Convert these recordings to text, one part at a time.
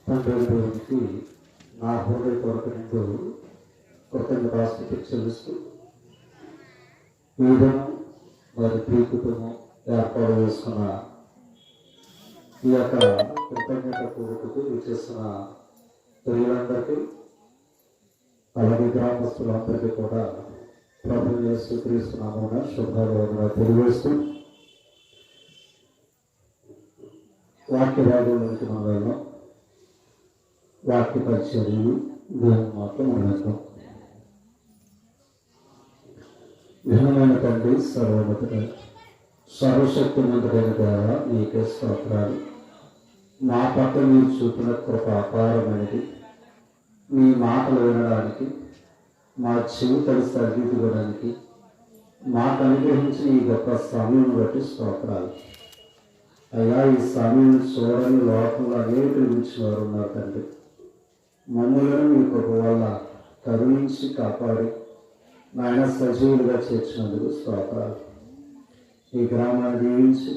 తండ్రి దేవునికి నా హృదయపూర్వక నిండు కృతజ్ఞతాస్తుతులు చెల్లిస్తూ వీధం వారి ప్రీకుటము ఏర్పాటు చేసుకున్న ఈ యొక్క కృతజ్ఞత పూర్వకు చేసిన స్త్రీలందరికీ అలాగే గ్రామస్తులందరికీ కూడా ప్రభువు యేసు క్రీస్తు నామమున శుభాకాంక్షలు తెలియజేస్తూ వాక్య భాగంలోకి మనం వెళ్దాం. వాక్య పరిచర్యలు దేవుని మాత్రం మనం ఘనమైన తండ్రి, సర్వోన్నతుడ సర్వశక్తిమంతుడైన దేవ, నీకే స్తోత్రాలు. మా పట్ల మీరు చూపిన కృప అపారమైనది. మీ మాటలు వినడానికి, మా జీవితాలు సరిదిద్దుకోవడానికి మాకు అనుగ్రహించిన ఈ గొప్ప సమయం బట్టి స్తోత్రాలు. అయ్యా, ఈ సమయం చూడని లోకంలో అనేక గురించి వారు ఉన్నారు తండ్రి. మమ్మల్ని మీ కృప వల్ల కరుణించి కాపాడి నాయన సజీవులుగా చేర్చినందుకు స్తోత్రాలు. ఈ గ్రామాన్ని దీవించి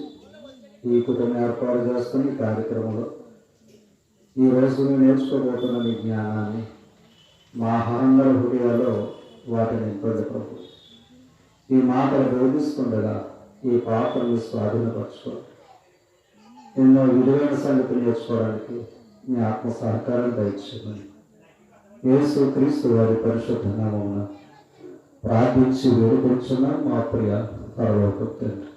ఈ కుటుంబం ఏర్పాటు చేసుకుని ఈ కార్యక్రమంలో ఈరోజు మేము నేర్చుకోబోతున్న మీ జ్ఞానాన్ని మా అందరి హృదయాల్లో వాటిని నింపండి ప్రభు. ఈ మాటలు బోధిస్తుండగా ఈ పాత్రను స్వాధీనపరచుకోండి. ఎన్నో విలువైన సంగతులు నేర్చుకోవడానికి మీ ఆత్మ సహకారం దయచేయమని యేసు క్రీస్తు వారి పరిశుద్ధ నామమున ప్రార్థించి వేడుకొంచున్న మా ప్రియ పరలోకపు తండ్రి.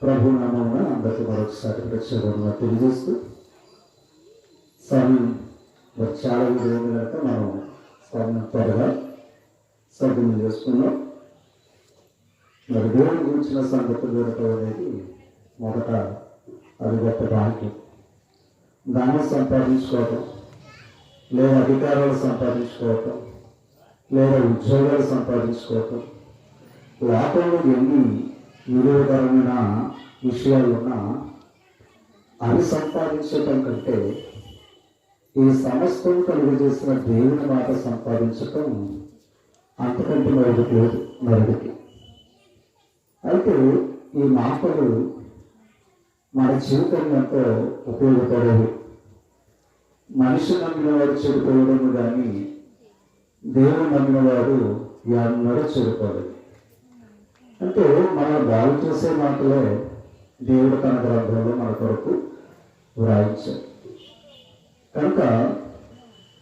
ప్రభు నామమున అందరికీ మరొకసారి ప్రత్యేకంగా తెలియజేస్తూ సమయం చాలా విలువైన కనుక మనం సమయం త్వరగా సద్వినియోగం చేసుకున్నాం. మరి దేవుని గురించిన సంగతులు వినటం అనేది మొదట అది గొప్ప భాగ్యం. దాన్ని సంపాదించుకోవటం, లేదా అధికారాలు సంపాదించుకోవటం, లేదా ఉద్యోగాలు సంపాదించుకోవటం, లోకంలో ఎన్ని విలువకరమైన విషయాలు ఉన్నా అవి సంపాదించటం కంటే ఈ సమస్తం కలుగు చేసిన దేవుని మాట సంపాదించటం అంతకంటే మరొకటి. అయితే ఈ మాటలు మన జీవితం ఎంతో ఉపయోగపడేవి. మనిషి నమ్మినవాడు చెడిపోవడం కానీ దేవుడు నమ్మినవాడు ఎన్నడూ చెడిపోలేదు. అంటే మనం బాగు చేసే మాటలే దేవుడు తన గ్రంథంలో మన కొరకు వ్రాయించాడు. కనుక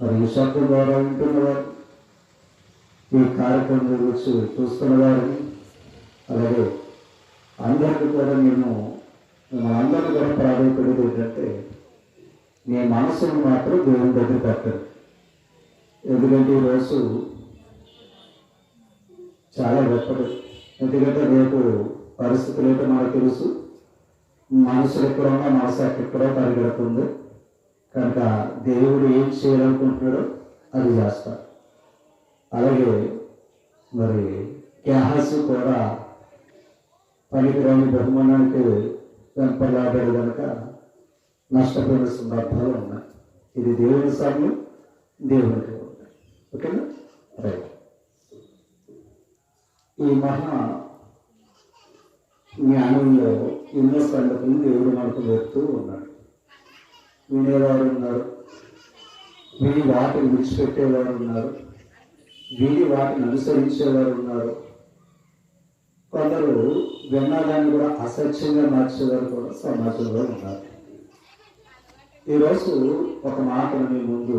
మరి ఈ శబ్దం ద్వారా వింటున్నవారు, ఈ కార్యక్రమం గురించి చూస్తున్న వారిని, అలాగే అందరికీ కూడా అందరికీ కూడా ప్రాధాన్యపడేది ఏంటంటే మీ మనసును మాత్రం దేవుని దగ్గర పెట్టండి. ఎందుకంటే ఈరోజు చాలా గొప్పది. ఎందుకంటే రేపు పరిస్థితులు ఏంటో మనకు తెలుసు. మనసులు ఎక్కడున్నా మనసు ఎక్కడో పరిగెడుతుంది. కనుక దేవుడు ఏం చేయాలనుకుంటున్నాడో అది చేస్తాడు. అలాగే మరి గ్యాస్ కూడా పనికిరాని బహుమానానికి వెంపలాడాడు కనుక నష్టపోయిన సందర్భాలు ఉన్నాయి. ఇది దేవుని సమయం, దేవునికి ఉన్నాయి. ఓకేనా? రైట్. ఈ మహా జ్ఞానంలో ఎన్నో సంగతులు దేవుడు మనకు పెడుతూ ఉన్నాడు. వినేవారు ఉన్నారు, విని వాటిని విడిచిపెట్టేవారు ఉన్నారు, విని వాటిని అనుసరించేవారు ఉన్నారు. కొందరు విన్నదాన్ని కూడా అసత్యంగా మార్చేవారు కూడా సమాజంలో ఉన్నారు. ఈరోజు ఒక మాటను మీ ముందు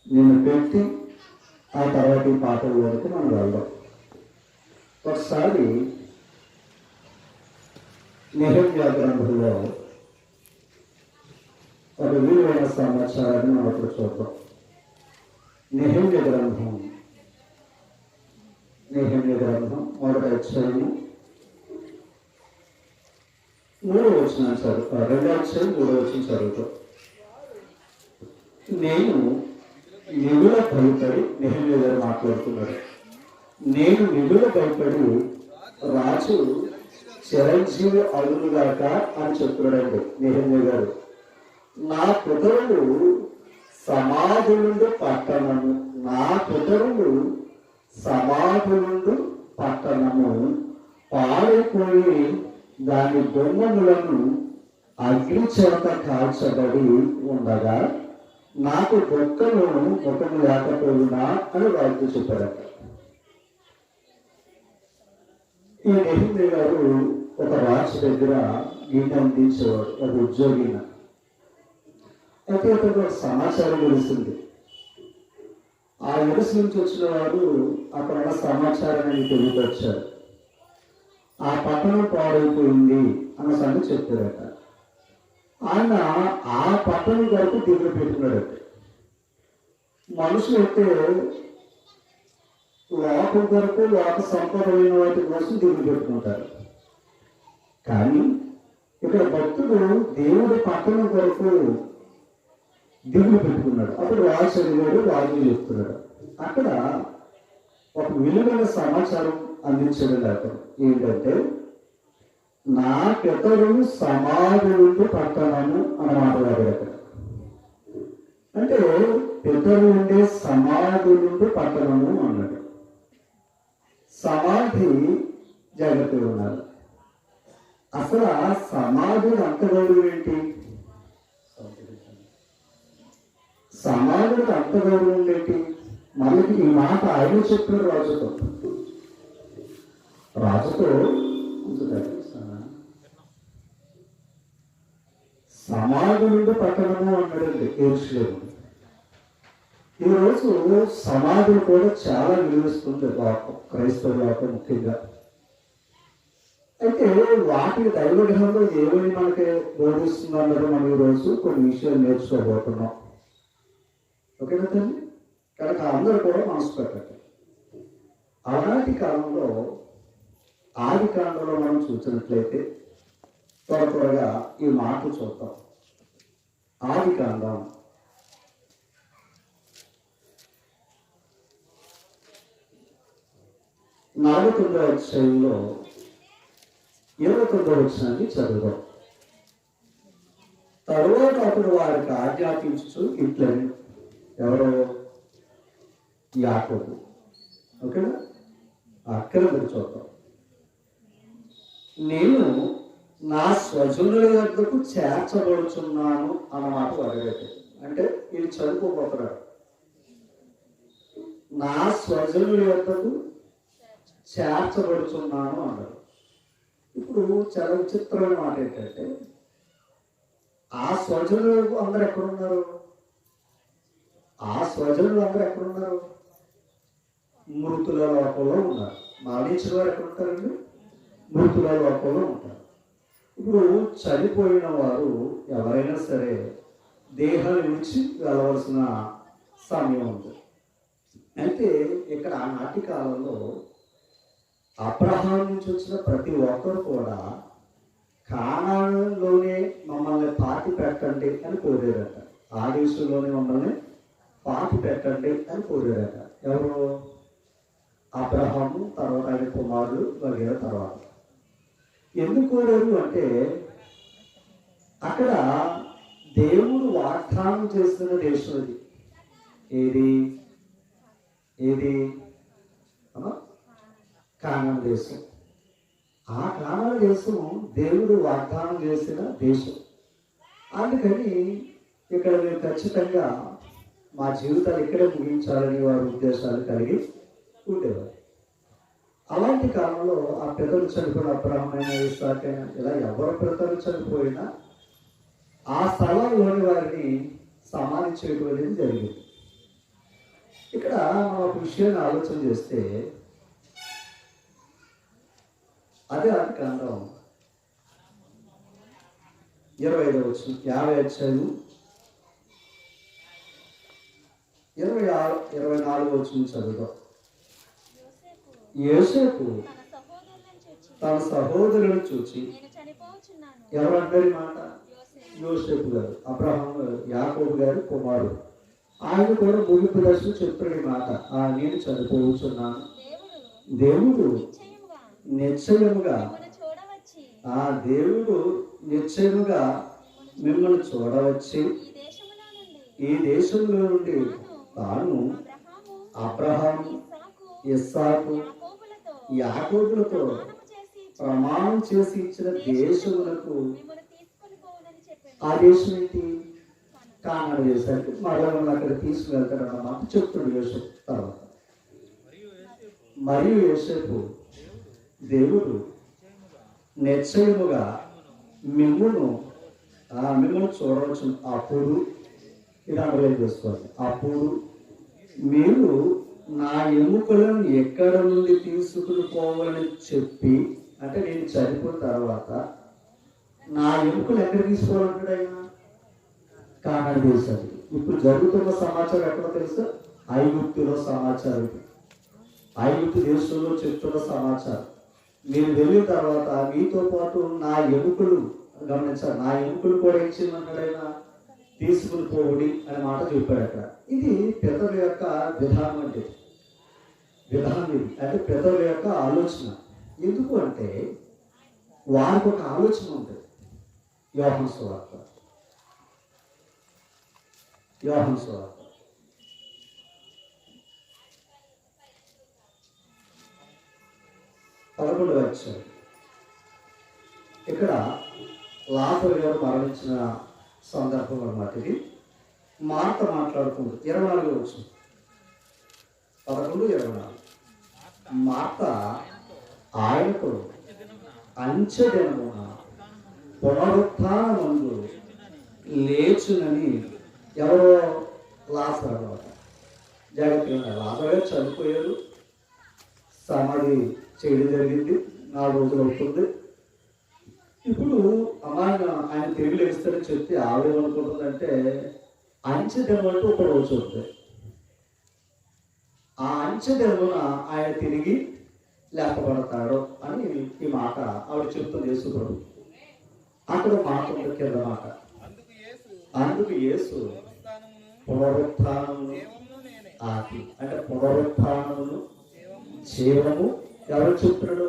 నేను పెట్టి ఆ తర్వాత ఈ పాటల వరకు మనం వెళ్దాం. ఒకసారి నెహెమ్యా గ్రంథంలో ఒక విలువైన సమాచారాన్ని మనం అప్పుడు చూద్దాం. నెహెమ్యా గ్రంథం మొదటి అధ్యాయము 3వ వచనం చదువుతా. 2వ అధ్యాయం 3వ వచనం చదువుతాం. నేను నిగుల భయపడి, నెహెమ్యా గారు మాట్లాడుతున్నాడు, నేను నిగుల భయపడి రాజు చిరంజీవి అడుగుగాక అని చెప్తున్నాడండి నెహెమ్యా గారు. నా పితరులు సమాధులుండు పట్టణము, నా పితరులు సమాధులుండు పట్టణము పాడైపోయి దాని బొమ్మలను అగ్ని చేత కాల్చబడి ఉండగా నాకు దుఃఖము ముఖము లేకపోయినా అని వారికి చెప్పారట. ఈ నెహెమ్యా గారు ఒక రాజు దగ్గర గిన్నె అందించేవాడు, ఒక ఉద్యోగిన. అయితే అతనికి ఒక సమాచారం తెలిసింది. ఆ ఎరుసు నుంచి వచ్చిన వారు అక్కడ ఉన్న సమాచారాన్ని తెలియపరిచారు. ఆ పట్టణం పాడైపోయింది అన్న సంగతి చెప్పారట. ఆయన ఆ పట్టణం వరకు దిగులు పెట్టుకున్నాడట. మనుషులు అయితే లోకం వరకు లోక సంపదమైన వాటి కోసం దిగులు పెట్టుకుంటారు. కానీ ఇక్కడ భక్తుడు దేవుడి పట్టణం కొరకు దిగులు పెట్టుకున్నాడు. అప్పుడు రాజు అడిగాడు, రాజు చెప్తున్నాడు. అక్కడ ఒక విలువైన సమాచారం అందించడం లేక ఏంటంటే, నా పితరులు సమాధి నుండి పట్టణము అన్నమాట వాడారు. అంటే పితరులు ఉండే సమాధి నుండి పట్టణము అన్నాడు. సమాధి జాగ్రత్తగా ఉన్నారు. అసలు ఆ సమాధి అంత గౌరవం ఏంటి? సమాధికి అంత గౌరవం ఏంటి? మనకి ఈ మాట ఆయన చెప్పిన రాజుతో సమాధి నుండి పట్టణము అన్నాడండి యెరూషలేము. ఈరోజు సమాధులు కూడా చాలా విలువిస్తుంది లోకం, క్రైస్తవ లోకం ముఖ్యంగా. అయితే వాటి దైవ గ్రహంలో ఏమని మనకి బోధిస్తుందన్నది మనం ఈరోజు కొన్ని విషయాలు నేర్చుకోబోతున్నాం. ఓకేనా తల్లి? కనుక అందరూ కూడా మనసు పెట్టండి. ఆనాటి కాలంలో ఆది కాలంలో మనం చూసినట్లయితే త్వరగా ఈ మాటలు చూద్దాం. ఆది కాండం 49వ అధ్యాయంలో 29వ వచనాన్ని చదువుదాం. తరువాత అతడు వారికి ఆజ్ఞాపించు ఇట్లని, ఎవరో యాకోబు. ఓకేనా? అక్కడ మీరు చూద్దాం. నేను నా స్వజనుల వద్దకు చేర్చబడుచున్నాను అన్నమాట వాడేది. అంటే ఇది చదువుకోబోతున్నాడు. నా స్వజనుల వద్దకు చేర్చబడుచున్నాను అన్నాడు. ఇప్పుడు చాలా విచిత్రమైన మాట ఏంటంటే, ఆ స్వజనులు అందరు ఎక్కడున్నారు? ఆ స్వజనులు అందరూ ఎక్కడున్నారు? మృతుల లోకంలో ఉన్నారు. మరణించిన వారు ఎక్కడ ఉంటారండి? మృతుల లోకంలో ఉంటారు. ఇప్పుడు చనిపోయిన వారు ఎవరైనా సరే దేహాన్ని విడిచి వెళ్ళవలసిన సమయం ఉంది. అయితే ఇక్కడ ఆనాటి కాలంలో అబ్రహాం నుంచి వచ్చిన ప్రతి ఒక్కరు కూడా కానానులోనే మమ్మల్ని పాతి పెట్టండి అని కోరారట. ఆ దేశంలోనే మమ్మల్ని పాతి పెట్టండి అని కోరారట. ఎవరు? అబ్రహాము, తర్వాత ఆయన కుమారులు వగేర. తర్వాత ఎందుకు కోరారు అంటే, అక్కడ దేవుడు వాగ్దానం చేస్తున్న దేశం అది. ఏది ఏది? కానాను దేశం. ఆ కానాను దేశం దేవుడు వాగ్దానం చేసిన దేశం. అందుకని ఇక్కడ మేము ఖచ్చితంగా మా జీవితాలు ఇక్కడే ముగించాలని వారి ఉద్దేశాలు కలిగి ఉండేవారు. అలాంటి కాలంలో ఆ పితరులు చనిపోయిన అబ్రహామైనా, ఇస్సాకైనా, ఇలా ఎవరి పితరులు చనిపోయినా ఆ స్థలంలోని వారిని సమాధి చేయడం అనేది జరిగింది. ఇక్కడ మనం ఒక విషయాన్ని ఆలోచన చేస్తే, అదే ఆది కాండం 25వ వచనం, 50 అధ్యాయం 24వ వచనం చదువుదాం. యోసేపు తన సహోదరులను చూచి, ఎవరందరి మాట? యోసేపు గారు, అబ్రహాం గారు, యాకోబు గారు కుమారుడు. ఆయన కూడా ముగింపు దశలో చెప్తున్న మాట, నేను చనిపోతున్నాను. దేవుడు నిశ్చయముగా దేవుడు నిశ్చయముగా మిమ్మల్ని చూడవచ్చి ఈ దేశంలో నుండి తాను అబ్రహాము, ఇస్సాకు, యాకోబులతో ప్రమాణం చేసి ఇచ్చిన దేశములకు ఆ దేశం ఏంటి? కానాడు దేశానికి మరలా అక్కడ తీసుకువెళ్తాడన్నమాట చెప్తున్నాడు యోసేపు తర్వాత. మరియు యోసేపు దేవుడు నిశ్చయముగా మిమ్మును చూడవచ్చు. అప్పుడు ఇది అండర్లైన్ చేసుకోవాలి. అప్పుడు మీరు నా ఎముకలను ఎక్కడ నుండి తీసుకుని పోవాలని చెప్పి, అంటే నేను చనిపోయిన తర్వాత నా ఎముకలు ఎక్కడ తీసుకోవాలంటాడు ఆయన? కానాడు దేశానికి. ఇప్పుడు జరుగుతున్న సమాచారం ఎక్కడ తెలుసా? ఐగుప్తులో సమాచారం. ఐగుప్తు దేశంలో చెప్తున్న సమాచారం. మీరు వెళ్ళిన తర్వాత మీతో పాటు నా ఎముకలు, గమనించాలి, నా ఎముకలు కూడా ఏం చేయమన్నాడు ఆయన? తీసుకుని పోవుడి అనే మాట చెప్పాడు అక్కడ. ఇది పెద్దల యొక్క విధానం. అంటే విధానం ఇది అంటే పెద్దల యొక్క ఆలోచన. ఎందుకు అంటే వారికి ఒక ఆలోచన ఉంటుంది. యోహాను సువార్త 11వ అధ్యాయం. ఇక్కడ లాజరు గారు మరణించిన సందర్భం అన్నమాట ఇది. మార్త మాట్లాడుతుంది. 24వ వచనం, 11:24. మార్త ఆయనకు అంచెదినమున పునరుత్థానమందు లేచునని, ఎవరో లాజరు అన్నమాట. జాగ్రత్తగా, లాజరు గారు చనిపోయారు, సమాధి చేయడం జరిగింది, 4 రోజులు అవుతుంది. ఇప్పుడు ఆయన తిరిగి లేస్తాడని చెప్తే ఆవిడేమనుకుంటుందంటే అంచెదినం అంటూ ఒక రోజు ఉంటుంది. ఆ అంచెదినమున ఆయన తిరిగి లేపబడతాడు అని ఈ మాట ఆవిడ చెప్తుంది యేసుప్రభు. అక్కడ మాట ఉంది కింద మాట, అందుకు యేసు పునరుత్థానమును ఆది, అంటే పునరుత్థానమును జీవము ఎవరు చెప్తున్నాడు?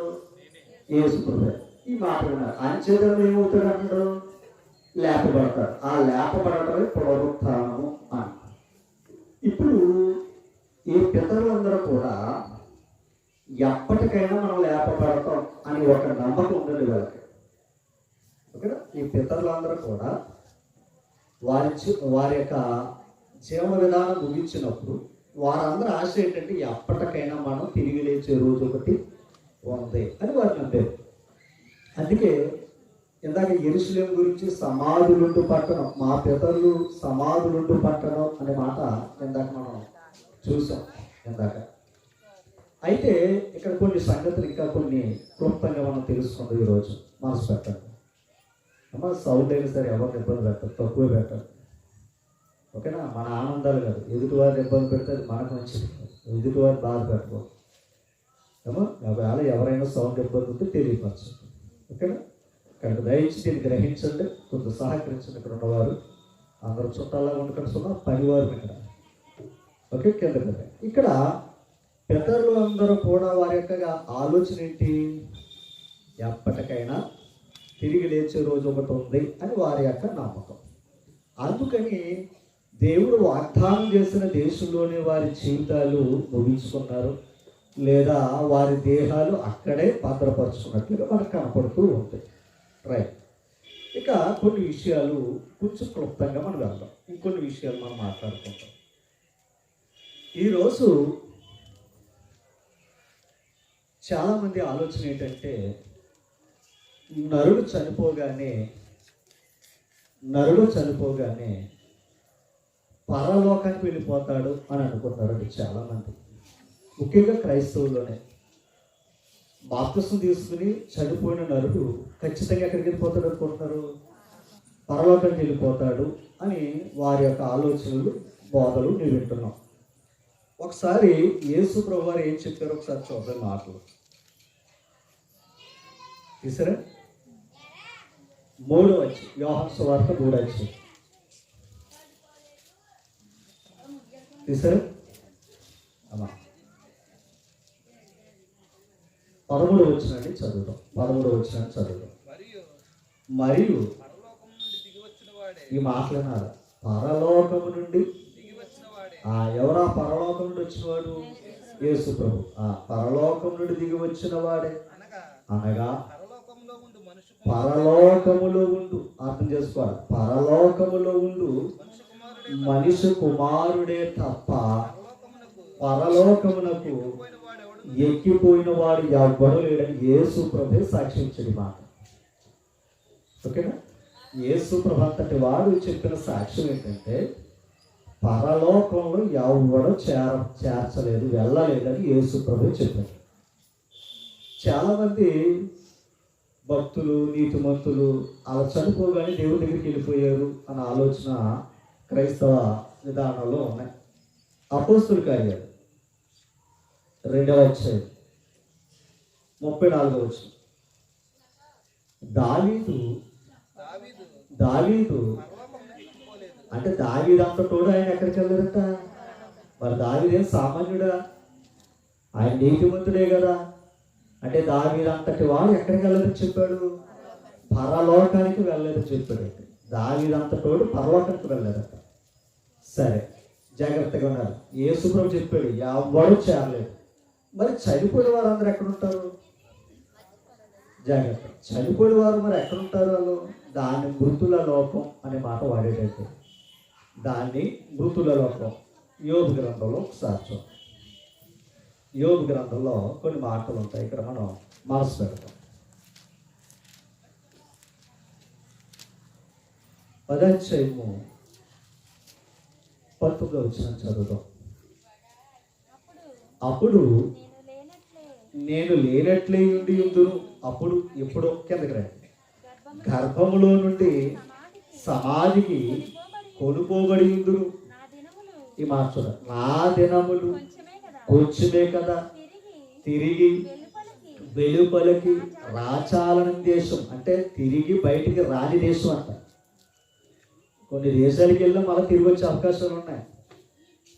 యేసుప్రభు. ఈ మాట విన్నారు. అంచెదినం ఏమవుతాడు అన్నాడు? లేపబడతాడు. ఆ లేపబడటమే పునరుత్థానము అని. ఇప్పుడు ఈ పితరులందరూ కూడా ఎప్పటికైనా మనం లేపబడతాం అని ఒక నమ్మకం ఉండండి వాళ్ళకి. ఓకేనా? ఈ పితరులందరూ కూడా వారి యొక్క జీవన విధానం ముగించినప్పుడు వారందరూ ఆశ ఏంటంటే ఎప్పటికైనా మనం తిరిగి లేచే రోజు ఒకటి ఉంది అని వారు నమ్మారు. అందుకే ఇందాక యెరూషలేము గురించి సమాధులుండు పట్టణం, మా పితరులు సమాధులుండు పట్టణం అనే మాట ఇందాక మనం చూసాం ఇందాక. అయితే ఇక్కడ కొన్ని సంగతులు ఇంకా కొన్ని క్లుప్తంగా మనం తెలుసుకుందాం ఈరోజు. మనసు పెట్టండి అమ్మ, సౌండ్ అయినా సరే ఎవరిని ఇబ్బంది పెట్టదు, తక్కువ పెట్టదు. ఓకేనా? మన ఆనందాలు కాదు, ఎదుటివారిని ఇబ్బంది పెడితే అది మనకు మంచిది, ఎదుటివారిని బాధ పెట్టుకోదు. ఏమో ఒకవేళ ఎవరైనా సౌండ్ ఇబ్బంది ఉంటే తెలియపరచు. ఓకేనా? కనుక దయచేసి దీన్ని గ్రహించండి, కొంత సహకరించండి. ఇక్కడ ఉన్నవారు అందరూ చుట్టాలాగా ఉండకలుసున్న పనివారు ఇక్కడ. ఓకే, కింద కదా. ఇక్కడ పితరులు అందరూ కూడా వారి యొక్క ఆలోచన ఏంటి? ఎప్పటికైనా తిరిగి లేచే రోజు ఒకటి ఉంది అని వారి యొక్క నమ్మకం. అందుకని దేవుడు వాగ్దానం చేసిన దేశంలోనే వారి జీవితాలు ముగించుకున్నారు, లేదా వారి దేహాలు అక్కడే భద్రపరుచుకున్నట్లుగా మనకు కనపడుతూ ఉంటాయి. రైట్. ఇక కొన్ని విషయాలు కొంచెం క్లుప్తంగా మనం వెళ్దాం. ఇంకొన్ని విషయాలు మనం మాట్లాడుకుంటాం. ఈరోజు చాలామంది ఆలోచన ఏంటంటే నరుడు చనిపోగానే పరలోకానికి వెళ్ళిపోతాడు అని అనుకుంటారండి చాలామంది, ముఖ్యంగా క్రైస్తవుల్లోనే. బాప్తిసం తీసుకుని చనిపోయిన నరుడు ఖచ్చితంగా ఎక్కడికి వెళ్ళిపోతాడు అనుకుంటున్నారు? పరలోకానికి వెళ్ళిపోతాడు అని వారి యొక్క ఆలోచనలు, బోధలు నేను వింటున్నాం. ఒకసారి యేసు ప్రభు వారు ఏం చెప్పారో ఒకసారి చూద్దాం. మాటలు తీసారా? 3వ అధ్యాయం, యోహాను సువార్త 3వ అధ్యాయం తీసారా అమ్మా? 13వ వచనాన్ని చదువుతాం. 13వ వచనాన్ని చదువుతాం. మరియు ఈ మాటలన్నారు, పరలోకము నుండి ఎవరా పరలోకం నుండి వచ్చినవాడు? యేసు ప్రభు. పరలోకం నుండి దిగి వచ్చిన వాడే, అనగా పరలోకములో ఉండు. అర్థం చేసుకోవాలి. పరలోకములో ఉండు మనిషి కుమారుడే తప్ప పరలోకమునకు ఎక్కిపోయిన వాడు ఎవ్వడు లేడని యేసు ప్రభు సాక్షించడి మాట. ఓకేనా? యేసు ప్రభు అంతటి వాడు చెప్పిన సాక్ష్యం ఏంటంటే పరలోకంలో ఎవ్వడు చేర్చలేదు, వెళ్ళలేదని యేసు ప్రభు చెప్పారు. చాలామంది భక్తులు, నీతిమంతులు అలా చనిపోగానే దేవుడి దగ్గరికి వెళ్ళిపోయారు అన్న ఆలోచన క్రైస్తవ విధానంలో ఉన్నాయి. అపోస్తుల కార్యాలు 2వ అధ్యాయం 34వ వచనం. దావీదు అంటే దావీదు అంత తోడు ఆయన ఎక్కడికి వెళ్ళారట? మరి దావీదేం సామాన్యుడా? ఆయన నీతిమంతుడే కదా. అంటే దావీదు అంతటి వాడు ఎక్కడికి వెళ్ళదని చెప్పాడు? పరలోకానికి వెళ్ళలేదని చెప్పాడు. దావీదు అంత తోడు పరలోకానికి వెళ్ళలేదట. సరే, జాగ్రత్తగా ఉన్నారు. యేసు ప్రభు చెప్పాడు ఎవ్వడు చేరలేదు. మరి చనిపోయిన వారు అందరు ఎక్కడుంటారు? జాగ్రత్త. చనిపోయిన వారు మరి ఎక్కడుంటారు? వాళ్ళు దాన్ని మృతుల లోకం అనే మాట వాడేటైతే దాన్ని మృతుల లోకం. యోబు గ్రంథంలో ఒకసారి చూద్దాం. యోబు గ్రంథంలో కొన్ని మాటలు ఉంటాయి, ఇక్కడ మనం మనసు పెడతాం. 10వ అధ్యాయము 19వ వచనం చదువుతాం. అప్పుడు నేను లేనట్లే ఉండి ఉందును. అప్పుడు ఎప్పుడు కిందకి రండి. గర్భములో నుండి సమాధికి కొనుపోబడి ఉందును. ఈ మాట చూడ, నా దినములు కొంచెమే కదా, తిరిగి వెలుపలికి రాచాలని దేశం అంటే తిరిగి బయటికి రాని దేశం అంట. కొన్ని దేశాలకు వెళ్ళినా మళ్ళీ తిరిగి వచ్చే అవకాశాలు ఉన్నాయి.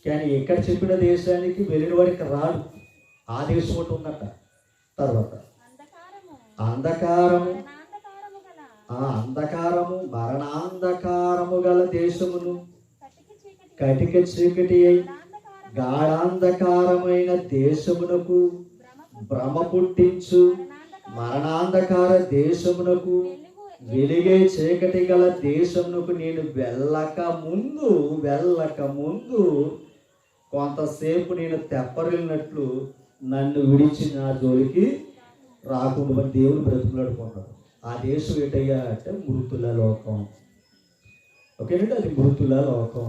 కానీ ఎక్కడ చెప్పిన దేశానికి వెళ్ళిన వాడికి రాడు. ఆ దేశం ఒకటి ఉందట. తర్వాత అంధకారము మరణాంధకారము గల దేశమును కటిక చీకటి అయి గాఢాంధకారమైన దేశమునకు భ్రమ పుట్టించు మరణాంధకార దేశమునకు వెలిగే చీకటి గల దేశమునకు నేను వెళ్ళక ముందు కొంతసేపు నేను తెప్పరిల్లినట్లు నన్ను విడిచి నా జోలికి రాకుండా దేవుడు బ్రతుకులాడుకున్నాడు. ఆ దేశం ఏంటయ్యా అంటే మృతుల లోకం. ఓకేనండి, అది మృతుల లోకం.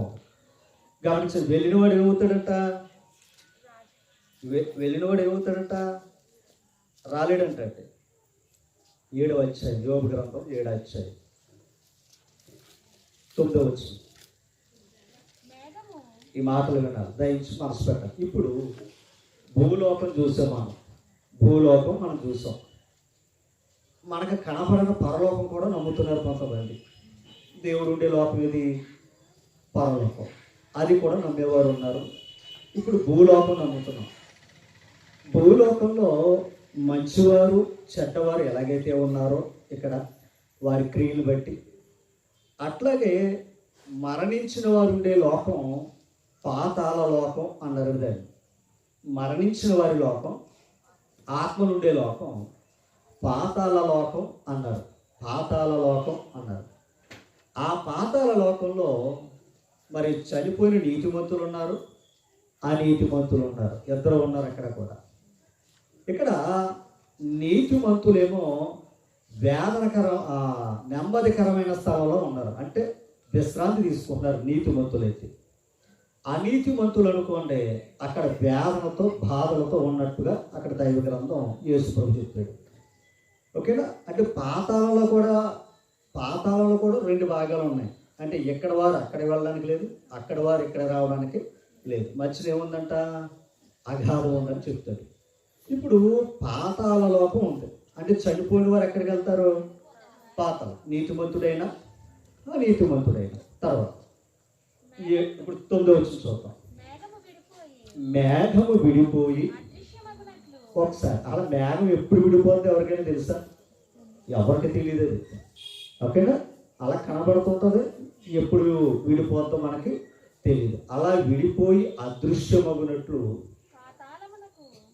గమనించి వెళ్ళినవాడు ఏమవుతాడంట? రాలేడంట. 7వ అధ్యాయం యోబు గ్రంథం 7వ అధ్యాయం 9వ వచనం. ఈ మాటలు వినాలి, దయించి మనసు పెట్టాలి. ఇప్పుడు భూలోకం మనం చూసాం. మనకు కనపడిన పరలోకం కూడా నమ్ముతున్నారు కొంతమంది. దేవుడు ఉండే లోకం ఇది పరలోకం, అది కూడా నమ్మేవారు ఉన్నారు. ఇప్పుడు భూలోకం నమ్ముతున్నాం. భూలోకంలో మంచివారు చెడ్డవారు ఎలాగైతే ఉన్నారో ఇక్కడ వారి క్రియలు బట్టి, అట్లాగే మరణించిన వారు ఉండే లోకం పాతాళ లోకం అన్నారు. దాన్ని మరణించిన వారి లోకం, ఆత్మలుండే లోకం పాతాళ లోకం అన్నారు. ఆ పాతాళ లోకంలో మరి చనిపోయిన నీతిమంతులు ఉన్నారు, అనీతిమంతులు ఉన్నారు. ఇద్దరు ఉన్నారు అక్కడ కూడా. ఇక్కడ నీతిమంతులేమో నెమ్మదికరమైన స్థలంలో ఉన్నారు, అంటే విశ్రాంతి తీసుకుంటున్నారు నీతిమంతులైతే. అనీతిమంతులు అనుకోండి అక్కడ వేదనతో బాధలతో ఉన్నట్టుగా అక్కడ దైవ గ్రంథం యేసు ప్రభు చెప్పాడు. ఓకేనా? అంటే పాతాళంలో కూడా 2 భాగాలు ఉన్నాయి. అంటే ఎక్కడ వారు అక్కడ వెళ్ళడానికి లేదు, అక్కడ వారు ఇక్కడ రావడానికి లేదు. మధ్యలో ఏముందంట? అగాధం ఉందని చెప్తాడు. ఇప్పుడు పాతాళ లోకం ఉంది. అంటే చనిపోయిన వారు ఎక్కడికి వెళ్తారు? పాతాళం. నీతిమంతుడైనా అనీతిమంతుడైనా. తర్వాత ఇప్పుడు 9వ వచనం చూద్దాం. మేఘము విడిపోయి, ఒకసారి అలా మేఘం ఎప్పుడు విడిపోతుందో ఎవరికైనా తెలుసా? ఎవరికి తెలియదు అది. ఓకేనా? అలా కనబడుతుంటుంది, ఎప్పుడు విడిపోతుందో మనకి తెలియదు. అలా విడిపోయి అదృశ్యమగునట్లు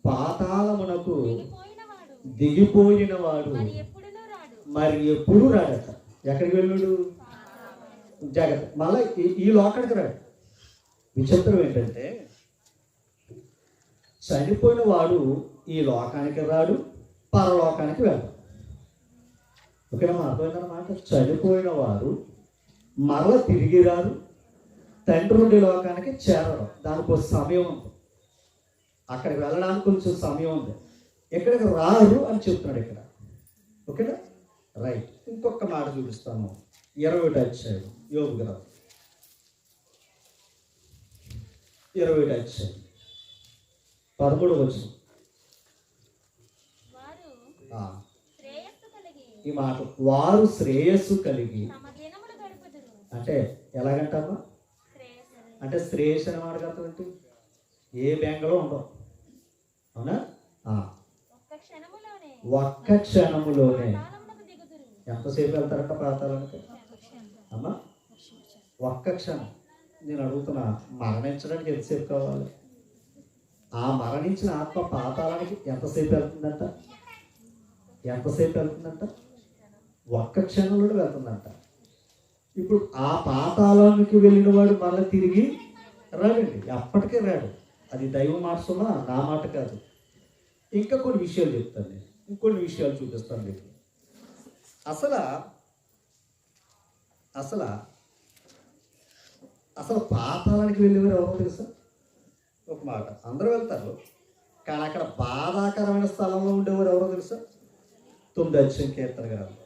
పాతాళమునకు దిగిపోయిన వాడు మరి ఎప్పుడు రాడట. ఎక్కడికి వెళ్ళాడు? జాగ్రత్త, మళ్ళీ ఈ లోకానికి రాడు. విచిత్రం ఏంటంటే చనిపోయిన వాడు ఈ లోకానికి రాడు, పరలోకానికి వెళ్ళడు. ఓకేనా, అర్థమైందన్నమాట. చనిపోయిన వారు మరల తిరిగి రారు, తండ్రి ఉండే లోకానికి చేరడం. దానికి ఒక సమయం ఉంది, అక్కడికి వెళ్ళడానికి కొంచెం సమయం ఉంది. ఎక్కడికి రారు అని చెప్తున్నాడు ఇక్కడ. ఓకేనా, రైట్. ఇంకొక మాట చూపిస్తాను. 21 అధ్యాయం యోబు గ్రంథం, 21 అధ్యాయం 13వ వచనం. ఈ మాట, వారు శ్రేయస్సు కలిగి అంటే ఎలాగంటామా, అంటే శ్రేయస్సు అనే మాట అర్థం ఏంటి? ఏ బెంగలో ఉండవు. అవునా? ఒక్క క్షణములోనే. ఎంతసేపు వెళ్తారంట పాతాళానికి అమ్మా? ఒక్క క్షణం. నేను అడుగుతున్నా, మరణించడానికి ఎంతసేపు కావాలి? ఆ మరణించిన ఆత్మ పాతాళానికి ఎంతసేపు వెళ్తుందంట? ఎంతసేపు వెళ్తుందంట? ఒక్క క్షణంలో వెళ్తుందంట. ఇప్పుడు ఆ పాతాళానికి వెళ్ళిన వాడు మళ్ళీ తిరిగి రాడండి, ఎప్పటికే రాడు. అది దైవ మార్సమా, నా మాట కాదు. ఇంకా కొన్ని విషయాలు చెప్తాను నేను, ఇంకొన్ని విషయాలు చూపిస్తాను మీకు. అసలు పాతాళానికి వెళ్ళేవారు ఎవరో తెలుసా? ఒక మాట, అందరూ వెళ్తారు, కానీ అక్కడ బాధాకరమైన స్థలంలో ఉండేవారు ఎవరో తెలుసా? 9వ అధ్యాయం కీర్తన గ్రంథం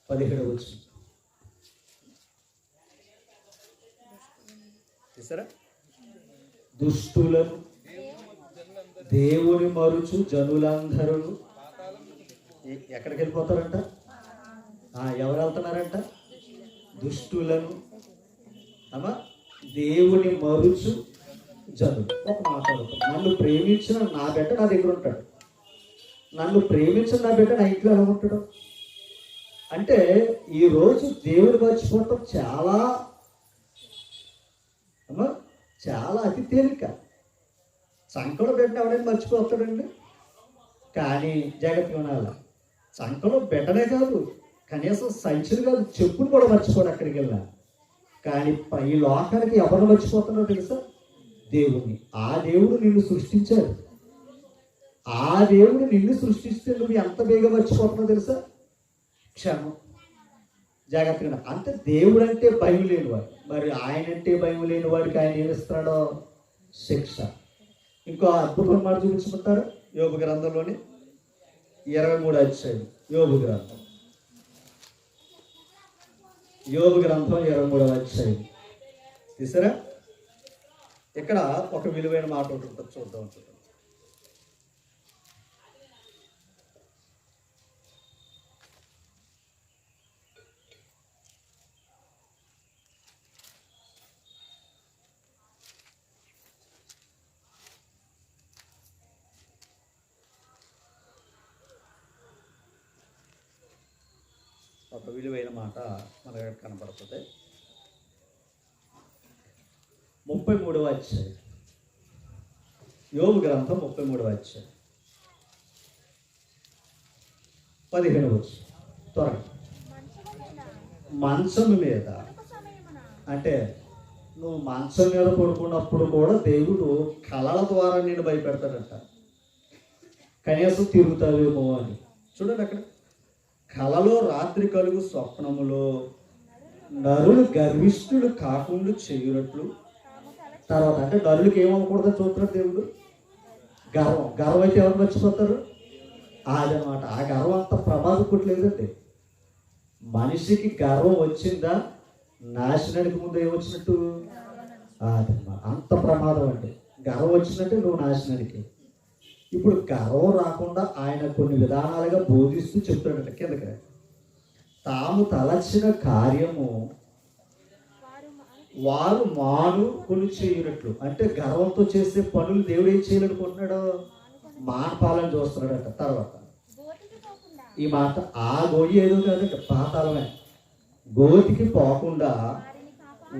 17వ వచనం చూసారా? దుష్టులను దేవుని మరుచు జనులందరూ ఎక్కడికి వెళ్ళిపోతారంట? ఎవరు వెళ్తున్నారంట? దుష్టులను అమ్మా దేవుని మరుచు జనులు. ఒక మాట్లాడుతాం, నన్ను ప్రేమించిన నా బిడ్డ నా దగ్గర ఉంటాడు, నన్ను ప్రేమించిన నా బిడ్డ నా ఇంట్లో ఎలా ఉంటాడు? అంటే ఈరోజు దేవుడు మర్చిపోవటం చాలా అమ్మా చాలా అతి తేలిక. సంకలో బిడ్డ ఎవడైనా మర్చిపోతాడండి? కానీ జాగ్రత్తగా ఉండాలి. సంకలో బిడ్డనే కాదు, కనీసం సంచులు కాదు, చెప్పులు కూడా మర్చిపోడు అక్కడికి వెళ్ళా. కానీ ఈ లోకానికి ఎవరు మర్చిపోతున్నారో తెలుసా? దేవుణ్ణి. ఆ దేవుడు నిన్ను సృష్టించాడు. ఆ దేవుడు నిన్ను సృష్టిస్తే నువ్వు ఎంత బేగా మర్చిపోతున్నావు తెలుసా? క్షణం. జాగ్రత్తగా. అంటే దేవుడు అంటే భయం లేనివాడు, మరి ఆయన అంటే భయం లేని వాడికి ఆయన ఏమిస్తున్నాడో? శిక్ష. ఇంకో అద్భుతమైన మాట చూపించుకుంటారు యోబు గ్రంథంలోని 23వ అధ్యాయం. యోబు గ్రంథం 23వ అధ్యాయం తీసారా? ఇక్కడ ఒక విలువైన మాట ఒకటి ఉంటుంది, చూద్దాం. ఒక విలువైన మాట మనకు కనపడుతుంది. 33వ అధ్యాయం యోబు గ్రంథం 33వ అధ్యాయం 15వ వచనం. త్వరగా. మంచం మీద అంటే నువ్వు మంచం మీద పడుకున్నప్పుడు కూడా దేవుడు కళల ద్వారా నేను భయపెడతాడంట. కనీసం తిరుగుతావేమో అని. చూడండి అక్కడ, కలలో రాత్రి కలుగు స్వప్నములో నరులు గర్విష్ఠులు కాకుండా చేయునట్లు. తర్వాత అంటే నరులకి ఏమవ్వకూడదని చూస్తున్నాడు దేవుడు. గర్వం అయితే ఎవరు మర్చిపోతారు? అదనమాట. ఆ గర్వం అంత ప్రమాదం లేదండి. మనిషికి గర్వం వచ్చిందా నాశనానికి ముందు ఏమొచ్చినట్టు? అదనమాట. అంత ప్రమాదం అండి. గర్వం వచ్చినట్టే నువ్వు నాశనానికి. ఇప్పుడు గర్వం రాకుండా ఆయన కొన్ని విధానాలుగా బోధిస్తూ చెప్తాడంట. కిందకి, తాము తలచిన కార్యము వారు మానుకొని చేయనట్లు. అంటే గర్వంతో చేసే పనులు దేవుడు ఏం చేయాలనుకుంటున్నాడో మానపాలని చూస్తున్నాడట. తర్వాత ఈ మాట, ఆ గొయ్యి ఏదో కాదంట, పాతాళమే. గోతికి పోకుండా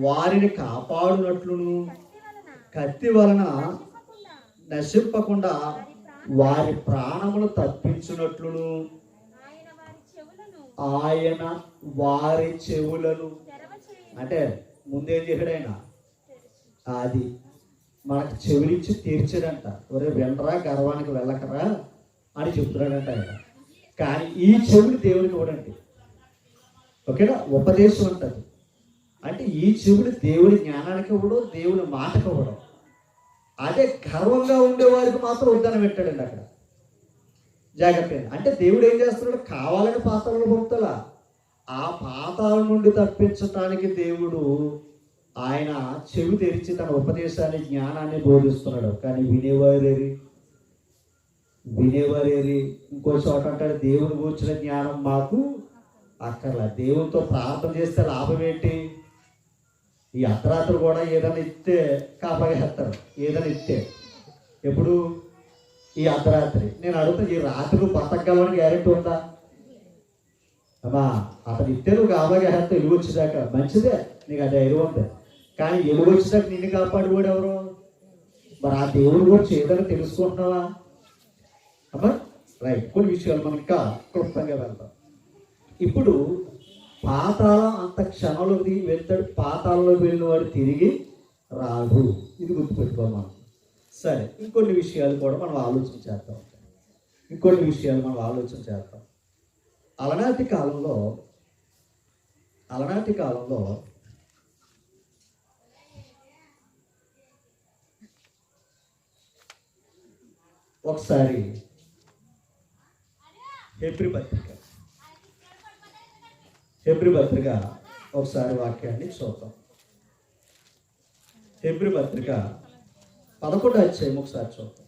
వారిని కాపాడునట్లును, కత్తి వలన నశింపకుండా వారి ప్రాణములు తప్పించునట్లును ఆయన వారి చెవులను అంటే ముందేం చేశాడు ఆయన? అది మనకు చెవులిచ్చి తీర్చాడంట. ఒరే వినరా, గర్వానికి వెళ్ళకరా అని చెప్తున్నాడంట ఆయన. కానీ ఈ చెవులు దేవుడికి ఇవ్వడండి. ఓకేనా? ఉపదేశం అంటది. అంటే ఈ చెవులు దేవుడి జ్ఞానానికి ఇవ్వడం, దేవుడి మాటకు ఇవ్వడం. అదే గర్వంగా ఉండేవారికి మాత్రం ఉద్దానం పెట్టాడండి అక్కడ. జాగ్రత్త. అంటే దేవుడు ఏం చేస్తున్నాడు? కావాలని పాతాళంలో పంపుతలా, ఆ పాతాళం నుండి తప్పించటానికి దేవుడు ఆయన చెవి తెరిచి తన ఉపదేశాన్ని, జ్ఞానాన్ని బోధిస్తున్నాడు. కానీ వినేవారేరి ఇంకో చోట అంటాడు, దేవుని కూర్చున్న జ్ఞానం మాకు అక్కర్లా. దేవునితో ప్రార్థన చేస్తే లాభం ఏంటి? ఈ అర్ధరాత్రి కూడా ఏదైనా ఇస్తే కాపాగేస్తారు. ఏదైనా ఇస్తే ఎప్పుడు? ఈ అర్ధరాత్రి. నేను అడుగుతాను, ఈ రాత్రి నువ్వు బతకగలని గ్యారెంటీ ఉందా? అమ్మా, అతను ఇస్తే నువ్వు కాపాగేస్తావు ఎలుగు వచ్చేదాకా. మంచిదే, నీకు అది ధైర్యం ఉంది. కానీ ఎలుగు వచ్చేదాకా నిన్ను కాపాడుకోడు ఎవరు? మరి ఆ దేవుడు కూడా ఏదైనా తెలుసుకుంటున్నావా? అమ్మా రైట్. కొన్ని విషయాలు మనం ఇంకా క్లుప్తంగా వెళ్తాం. ఇప్పుడు పాతాళం అంత క్షణంలో వెళ్తాడు. పాతాళంలో వెళ్ళిన వాడు తిరిగి రాడు. ఇది గుర్తుపెట్టుకోవాలి మనం. సరే, ఇంకొన్ని విషయాలు కూడా మనం ఆలోచన చేద్దాం. అలనాటి కాలంలో ఒకసారి హెబ్రీ పత్రిక ఒకసారి వాక్యాన్ని చూద్దాం. హెబ్రీ పత్రిక 11వ అధ్యాయం ఒకసారి చూద్దాం.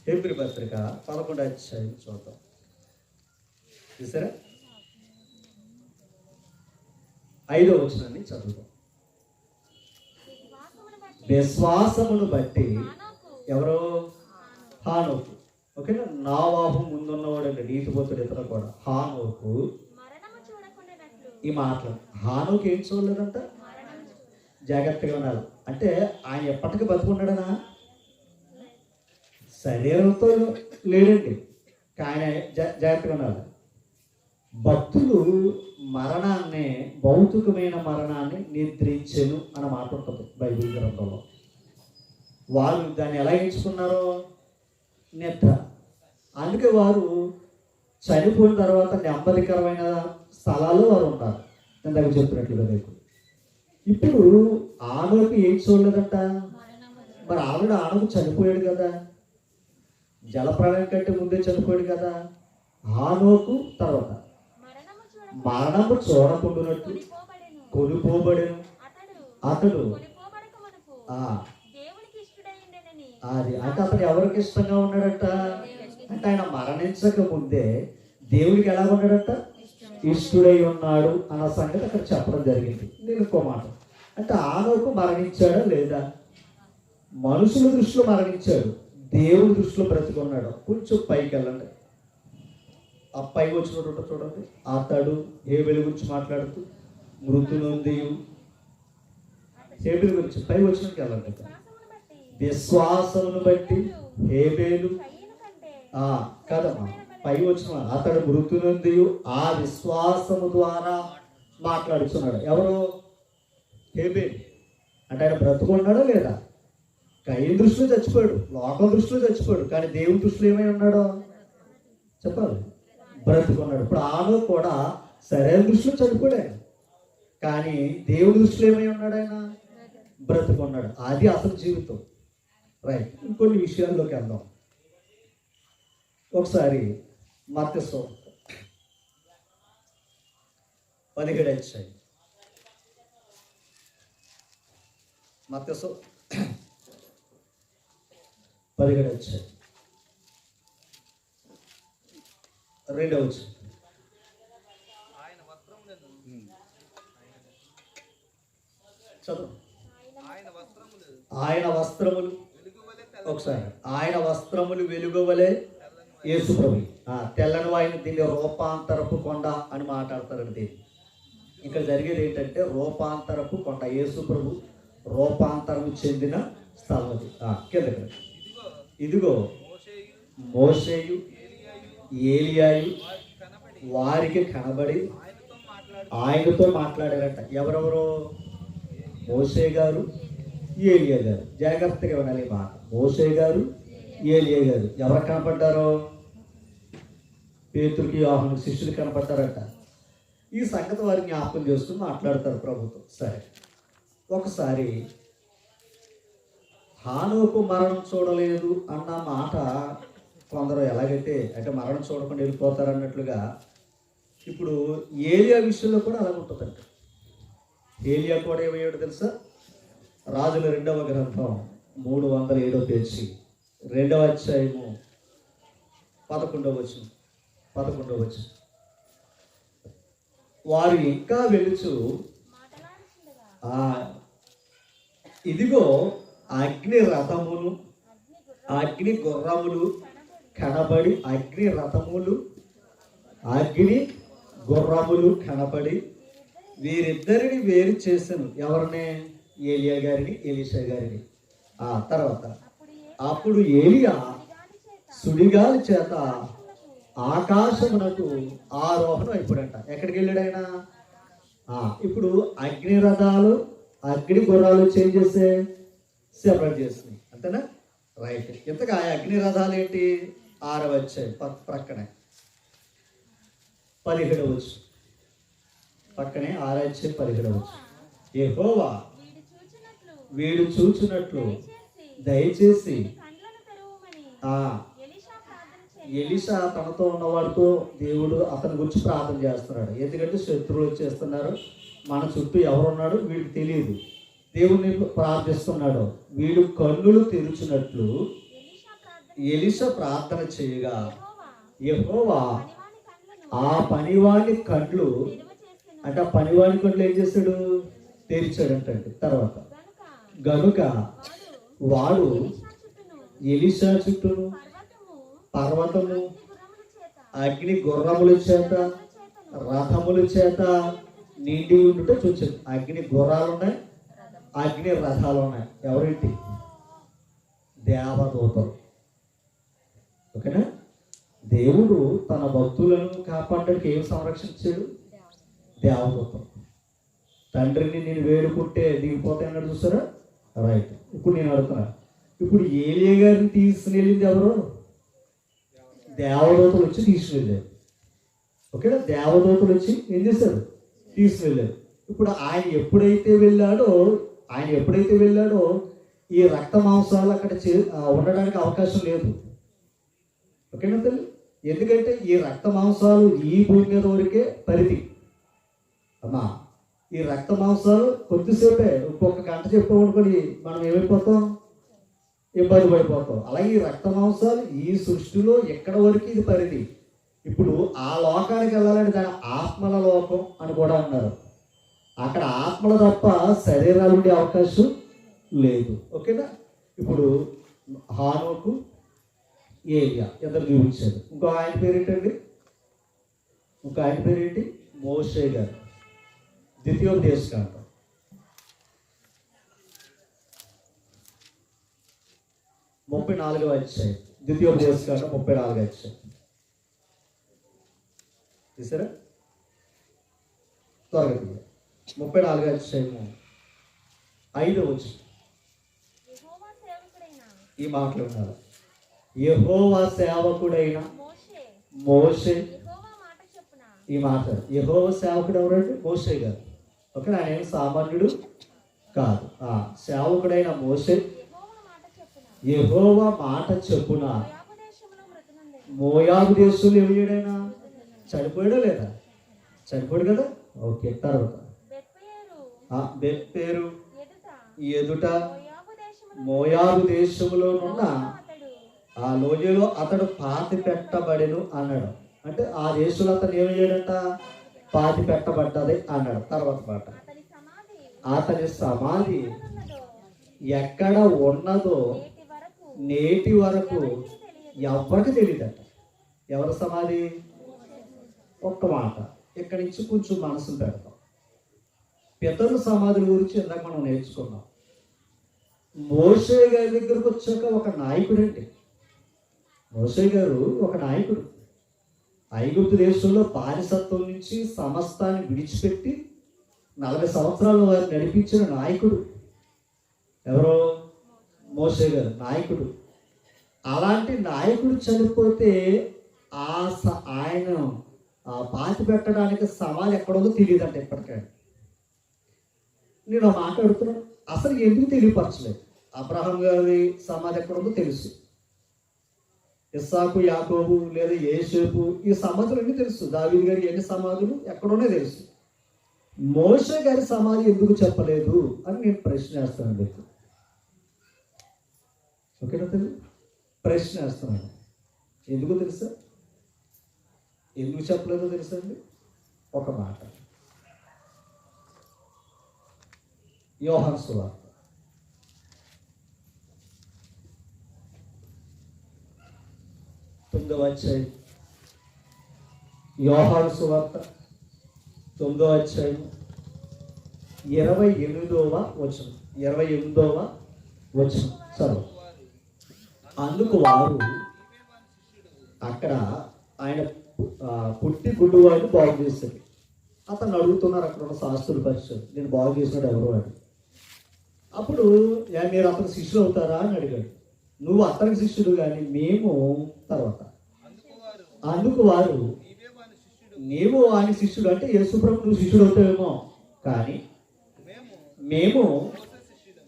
హెబ్రీ పత్రిక 11వ అధ్యాయం చూద్దాం. చూసారా? 5వ వచనాన్ని చదువుదాం. విశ్వాసమును బట్టి ఎవరో? హానోకు. ఓకేనా? నావాహు ముందున్నవాడు అండి, నీతిపోతుడు ఇతర కూడా. హానోకు ఈ మాటలు. హానోకు ఏం చూడలేదంట? జాగ్రత్తగా ఉన్నారు. అంటే ఆయన ఎప్పటికీ బతుకున్నాడనా? శరీరంతో లేడండి, కానీ జాగ్రత్తగా ఉన్నారు. భక్తులు మరణాన్ని, భౌతికమైన మరణాన్ని నిద్రించెను అన్న మాట ఉంటుంది బైబిల్ గ్రంథంలో. వారు దాన్ని ఎలా ఎంచుకున్నారో? నిద్ర. అందుకే వారు చనిపోయిన తర్వాత నెమ్మదికరమైన స్థలాల్లో వారు ఉంటారు. ఇందాక చెప్పినట్లుగా మీకు. ఇప్పుడు ఆనోకు ఏం చూడలేదంట? మరి ఆనకు చనిపోయాడు కదా, జలప్రళయం కంటే ముందే చనిపోయాడు కదా. ఆనోకు తర్వాత మరణము చూడకుండానట్టు కొనుకోబడెను. అతడు అది అంటే అతను ఎవరికి ఇష్టంగా ఉన్నాడట? అంటే ఆయన మరణించక ముందే దేవుడికి ఎలా ఉన్నాడట? ఇష్టుడై ఉన్నాడు అన్న సంగతి అక్కడ చెప్పడం జరిగింది. నేను ఇంకో మాట అంటే ఆనోకు మరణించాడా లేదా? మనుషుల దృష్టిలో మరణించాడు, దేవుడి దృష్టిలో బ్రతికున్నాడు. కొంచెం పైకి వెళ్ళండి. ఆ పైకి వచ్చినట్టు చూడండి. అతడు హేబెలు గురించి మాట్లాడుతూ మృతునొందియు, హేబెలు గురించి పైకి వచ్చినట్టు వెళ్ళండి. విశ్వాసమును బట్టి హేబెలు కదమ్మా, పై వచ్చిన అతడు మృతునొందియు ఆ విశ్వాసము ద్వారా మాట్లాడుతున్నాడు. ఎవరు? హేబెలు. అంటే ఆయన బ్రతుకున్నాడా లేదా? కయీను దృష్టిలో చచ్చిపోయాడు, లోకం దృష్టిలో చచ్చిపోయాడు. కానీ దేవుని దృష్టిలో ఏమై ఉన్నాడో చెప్పాలి? బ్రతుకున్నాడు. ఇప్పుడు ఆనోకు కూడా సరైన దృష్టిలో చనిపోయాడు, కానీ దేవుడి దృష్టిలో ఏమై ఉన్నాడు? ఆయన బ్రతుకున్నాడు. అది అసలు జీవితం. రైట్. ఇంకొన్ని విషయాల్లోకి వెళ్దాం. ఒకసారి మత్తయి సువార్త 17వ అధ్యాయం. మత్తయి సువార్త 17వ అధ్యాయం 2వ వచనం. చదువు. ఆయన వస్త్రములు ఒకసారి ఆయన వస్త్రములు వెలుగువలే యేసు ప్రభు. తెల్లని వాయిని దీన్ని రూపాంతరపు కొండ అని మాట్లాడతారండి. ఇక్కడ జరిగేది ఏంటంటే రూపాంతరపు కొండ. యేసు ప్రభు రూపాంతరం చెందిన స్థలం అది. కిందకి. ఇదిగో మోషేయు ఏలియాయు వారికి కనబడి ఆయనతో మాట్లాడారట. ఎవరెవరో? మోషే గారు, ఏలియా గారు. జాగ్రత్తగా వినాలి ఈ మాట. మోషే గారు, ఏలియా గారు. ఎవరు కనపడ్డారో? పేతురుకి, యోహానుకి శిష్యులు కనపడ్డారట. ఈ సంగతి వారి జ్ఞాపకం చేస్తూ మాట్లాడతారు ప్రభుత్వం. సరే, ఒకసారి హానోకు మరణం చూడలేదు అన్న మాట కొందరు ఎలాగైతే అంటే మరణం చూడకుండా వెళ్ళిపోతారు అన్నట్లుగా, ఇప్పుడు ఏలియా విషయంలో కూడా అలాగ ఉంటుందంట. ఏలియా కూడా ఏమయ్యాడు తెలుసా? రాజుల 2వ గ్రంథం 307 పేజీ 2వ అధ్యాయము 11వ వచనం. వారు ఇంకా వెలుచు ఇదిగో అగ్ని రథములు, అగ్ని గుర్రములు కనబడి, అగ్ని రథములు, అగ్ని గుర్రములు కనబడి వీరిద్దరిని వేరు చేశాను. ఎవరిని? ఏలియా గారిని, ఎలీషా గారిని. ఆ తర్వాత అప్పుడు ఏలియా సుడిగాలి చేత ఆకాశమునకు ఆరోహణం అయిపోయాడంట. ఎక్కడికి వెళ్ళాడు ఆయన? ఇప్పుడు అగ్ని రథాలు, అగ్ని గుర్రాలు చేంజ్ చేస్తే సెపరేట్ చేస్తున్నాయి, అంతేనా? రైట్. ఇంతగా ఆ అగ్ని రథాలు ఏంటి? 6వ అధ్యాయం ప్రక్కనే 17వ వచనం. పక్కనే 6వ అధ్యాయం 17వ వచనం. యెహోవా వీడు చూచున్నట్లు దయచేసి ఎలీషా తనతో ఉన్నవాడితో దేవుడు అతని గురించి ప్రార్థన చేస్తున్నాడు. ఎందుకంటే శత్రువులు వచ్చేస్తున్నారు, మన చుట్టూ ఎవరున్నాడు వీడికి తెలియదు. దేవుడిని ప్రార్థిస్తున్నాడు. వీడు కన్నులు తెరుచున్నట్లు ఎలీషా ప్రార్థన చేయగా యెహోవా ఆ పనివాడి కళ్ళు, అంటే ఆ పనివాడి కళ్ళు ఏం చేశాడు? తెరిచాడంటే. తర్వాత గనుక వాడు ఎలీషా చుట్టూను పర్వతము, అగ్ని గుర్రముల చేత, రథముల చేత నిండి ఉండుట చూచాడు. అగ్ని గుర్రాలు ఉన్నాయి, అగ్ని రథాలు ఉన్నాయి. ఎవరేంటి? దేవదూతలు. ఓకేనా? దేవుడు తన భక్తులను కాపాడడానికి ఏం సంరక్షించాడు? దేవదూతలు. తండ్రిని నేను వేడుకుంటే దిగిపోతాయి అన్నాడు, చూసారా? రైట్. ఇప్పుడు నేను అడుగుతున్నా, ఇప్పుడు ఏలియా గారిని తీసుకుని వెళ్ళింది ఎవరు? దేవదూతలు వచ్చి తీసుకువెళ్ళారు. ఓకేనా? దేవదూతలు వచ్చి ఏం చేశారు? తీసుకువెళ్ళారు. ఇప్పుడు ఆయన ఎప్పుడైతే వెళ్ళాడో ఈ రక్త మాంసాలు అక్కడ ఉండడానికి అవకాశం లేదు. ఓకేనా తల్లి? ఎందుకంటే ఈ రక్త మాంసాలు ఈ భూమి మీద వరకే పరిధి అమ్మా. ఈ రక్త మాంసాలు కొద్దిసేపే, ఇంకొక గంట చెప్పామనుకొని మనం ఏమైపోతాం? ఇబ్బంది పడిపోతాం. అలాగే ఈ రక్త మాంసాలు ఈ సృష్టిలో ఎక్కడ వరకు ఇది పరిధి. ఇప్పుడు ఆ లోకానికి వెళ్ళాలంటే దాని ఆత్మల లోకం అని కూడా అన్నారు. అక్కడ ఆత్మల తప్ప శరీరాలు ఉండే అవకాశం లేదు. ఓకేనా? ఇప్పుడు హానోకు, ఏలియా ఇద్దరు చూపించారు. ఇంకో ఆయన పేరేంటండి? మోషే గారు. ద్వితీయోపదేశకాండం 34వ అధ్యాయం. ద్వితీయోపదేశకాండం 34వ అధ్యాయం చూసారా? త్వరగా 34వ అధ్యాయము 5వ వచనం. ఈ మాటలు ఉన్నారు. యెహోవా సేవకుడైన మోషే. ఈ మాట యెహోవా సేవకుడు ఎవరంటే మోషే గారు. ఓకే, ఆయన సామాన్యుడు కాదు. సేవకుడైన మోషే యెహోవా మాట చెప్పున మోయాబు దేశంలో ఏమయ్యాడైనా? చనిపోయాడా లేదా? చనిపోయాడు కదా. ఓకే. తర్వాత బెత్పేరు ఎదుట మోయాబు దేశంలోనున్న ఆ లోయలో అతడు పాతి పెట్టబడెను అన్నాడు. అంటే ఆ దేశంలో అతను ఏమయ్యాడంట? పాతి పెట్టబడ్డది అన్నాడు. తర్వాత మాట, అతని సమాధి ఎక్కడ ఉన్నదో నేటి వరకు ఎవరికి తెలియదట. ఎవరి సమాధి? ఒక్క మాట ఇక్కడి నుంచి కొంచెం మనసును పెడతాం. పితరుల సమాధుల గురించి ఇందాక మనం నేర్చుకున్నాం. మోషే గారి దగ్గరకు వచ్చాక ఒక నాయకుడు అండి. మోషే గారు ఒక నాయకుడు. ఐగుప్తు దేశంలో బానిసత్వం నుంచి సమస్తాన్ని విడిచిపెట్టి 40 సంవత్సరాలు వారిని నడిపించిన నాయకుడు ఎవరో? మోషే గారు నాయకుడు. అలాంటి నాయకుడు చనిపోతే ఆయన పాతి పెట్టడానికి సమాధి ఎక్కడుందో తెలియదంట ఇప్పటికే. నేను మాట్లాడుతున్నాను, అసలు ఎందుకు తెలియపరచలేదు? అబ్రహాం గారి సమాధి ఎక్కడుందో తెలుసు, ఇస్సాకు, యాకోబు లేదా యేసేపు ఈ సమాధులు అన్నీ తెలుసు, దావీదు గారి ఎన్ని సమాధులు ఎక్కడున్నాయో తెలుసు. మోషే గారి సమాధి ఎందుకు చెప్పలేదు అని నేను ప్రశ్న వేస్తాను మీకు. ఓకేనా తెలుసు? ప్రశ్న వేస్తున్నాను. ఎందుకు తెలుసా? ఎందుకు చెప్పలేదో తెలుసా అండి? ఒక మాట, యోహాను సువార్త 9వ అధ్యాయం. యోహాను సువార్త 9వ అధ్యాయం 28వ వచనం. 28వ వచనం చదువు. అందుకు వారు, అక్కడ ఆయన పుట్టి గుడ్డువాడిని బాగు చేశాడు. అతను అడుగుతున్నారు అక్కడ ఉన్న శాస్త్రుల పరిచయం, నేను బాగు చేసినాడు ఎవరు అని. అప్పుడు మీరు అతనికి శిష్యులు అవుతారా అని అడిగాడు. నువ్వు అతనికి శిష్యుడు కానీ మేము తర్వాత. అందుకు వారు, నీవు వాని శిష్యుడు అంటే యేసుప్రభు నువ్వు శిష్యుడు అవుతావేమో, కానీ మేము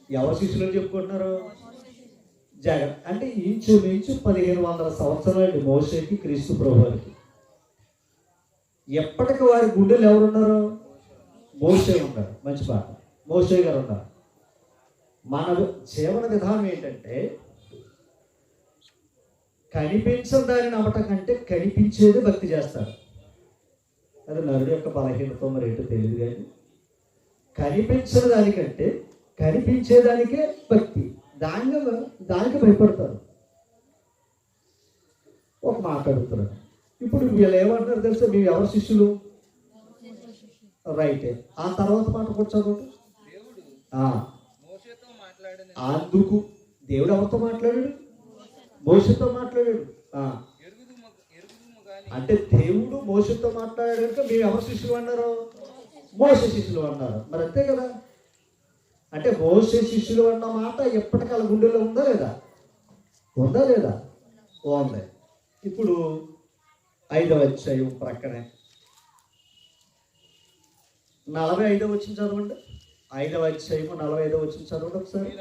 ఎవరు శిష్యులు అని చెప్పుకుంటున్నారు? అంటే ఇంచుమించు 1500 సంవత్సరాలు మోషేకి, క్రీస్తు ప్రభువుకి. ఎప్పటికి వారి గుండెలు ఎవరున్నారు? మోషే ఉన్నారు. మంచి పాట, మోషే గారు ఉన్నారు. మన జీవన విధానం ఏంటంటే కనిపించని దాన్ని నమ్మటం కంటే కనిపించేది భక్తి చేస్తారు. అది నరుడు యొక్క బలహీనతో మరి ఏంటో తెలియదు, కానీ కనిపించని దానికంటే కనిపించేదానికే భక్తి, దానికి భయపడతారు. ఒక మాట్లాడుతున్నారు. ఇప్పుడు వీళ్ళు ఏమంటారు తెలుసా? మేము ఎవరు శిష్యులు? రైటే. ఆ తర్వాత మాట కూడా చదవండి. అందుకు దేవుడు ఎవరితో మాట్లాడాడు? మోషేతో మాట్లాడాడు. అంటే దేవుడు మోషేతో మాట్లాడాడు కనుక మేము ఎవరు శిష్యులు అన్నారు? మోషే శిష్యులు అన్నారు. మరి అంతే కదా. అంటే మోషే శిష్యులు అన్న మాట ఎప్పటికీ గుండెలో ఉందా లేదా? ఉందా లేదా? ఉంది. ఇప్పుడు 5వ అధ్యాయం ప్రక్కనే 45వ వచనం చదవండి. 5వ అధ్యాయం 45వ వచనం చదవండి ఒకసారి.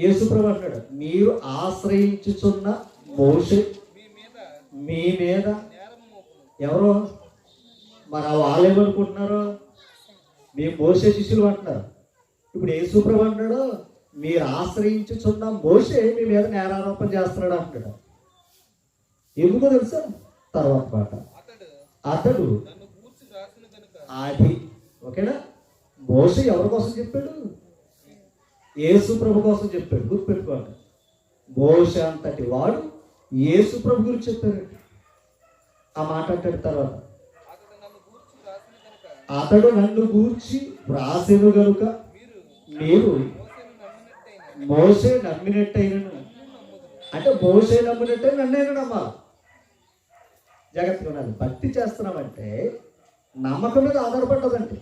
యేసుప్రభు అంటాడు, మీరు ఆశ్రయించుచున్న మోషే మీ మీద ఎవరు? మరి వాళ్ళు ఏమనుకుంటున్నారు? మేము మోషే శిష్యులు అంటున్నారు. ఇప్పుడు యేసుప్రభు అంటాడు, మీరు ఆశ్రయించుచున్న మోషే మీ మీద నేరారోపణ చేస్తున్నాడు అంటాడు. ఎందుకో తెలుసా? తర్వాత మాట, అతడు అది. ఓకేనా? మోషే ఎవరి కోసం చెప్పాడు? యేసు ప్రభు కోసం చెప్పాడు. గుర్తుపెట్టుకోండి. మోషే అంతటి వాడు యేసు ప్రభు గురించి చెప్పాడు. ఆ మాట అంటాడు. తర్వాత అతడు నన్ను గూర్చి వ్రాసెను గనుక మీరు మోషే నమ్మినట్టయినను. అంటే మోషే నమ్మినట్టే నన్నైనా నమ్మాలి. జాగ్రత్తగా ఉండాలి. భక్తి చేస్తున్నామంటే నమ్మకం మీద ఆధారపడ్డదండి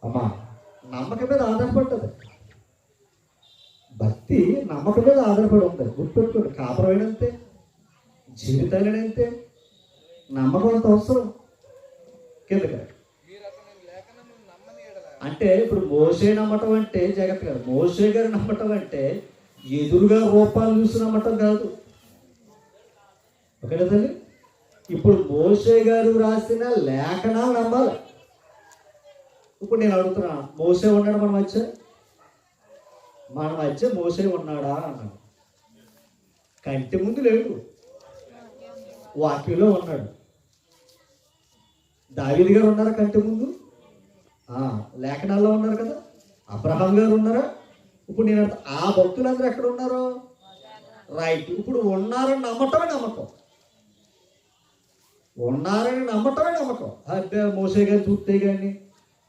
అమ్మా, నమ్మకం మీద ఆధారపడ్డది. భక్తి నమ్మకం మీద ఆధారపడి ఉంటుంది. గుర్తుపెట్టుకోండి. కాపురమైనంతే, జీవితాలైనంతే నమ్మకం అంత అవసరం. కిందకి అంటే ఇప్పుడు మోషే నమ్మటం అంటే జాగ్రత్త కాదు. మోషే గారు నమ్మటం అంటే ఎదురుగా రూపాలు చూసి నమ్మటం కాదు. ఓకేనా తల్లి? ఇప్పుడు మోషే గారు రాసిన లేఖనాలు నమ్మాలి. ఇప్పుడు నేను అడుగుతున్నా, మోషే ఉన్నాడు మన మధ్య మోషే ఉన్నాడా అన్నాడు. కంటి ముందు లేడు, వాక్యంలో ఉన్నాడు. దావీదు గారు ఉన్నారా కంటి ముందు? లేఖనాల్లో ఉన్నారు కదా. అబ్రహాం గారు ఉన్నారా? ఇప్పుడు నేను ఆ భక్తులందరూ ఎక్కడ ఉన్నారో? రైట్. ఇప్పుడు ఉన్నారని నమ్మటమే నమ్మకం. ఉన్నారని నమ్మటమే నమ్మకం. అబ్బే మోషే గారు చూస్తే కానీ,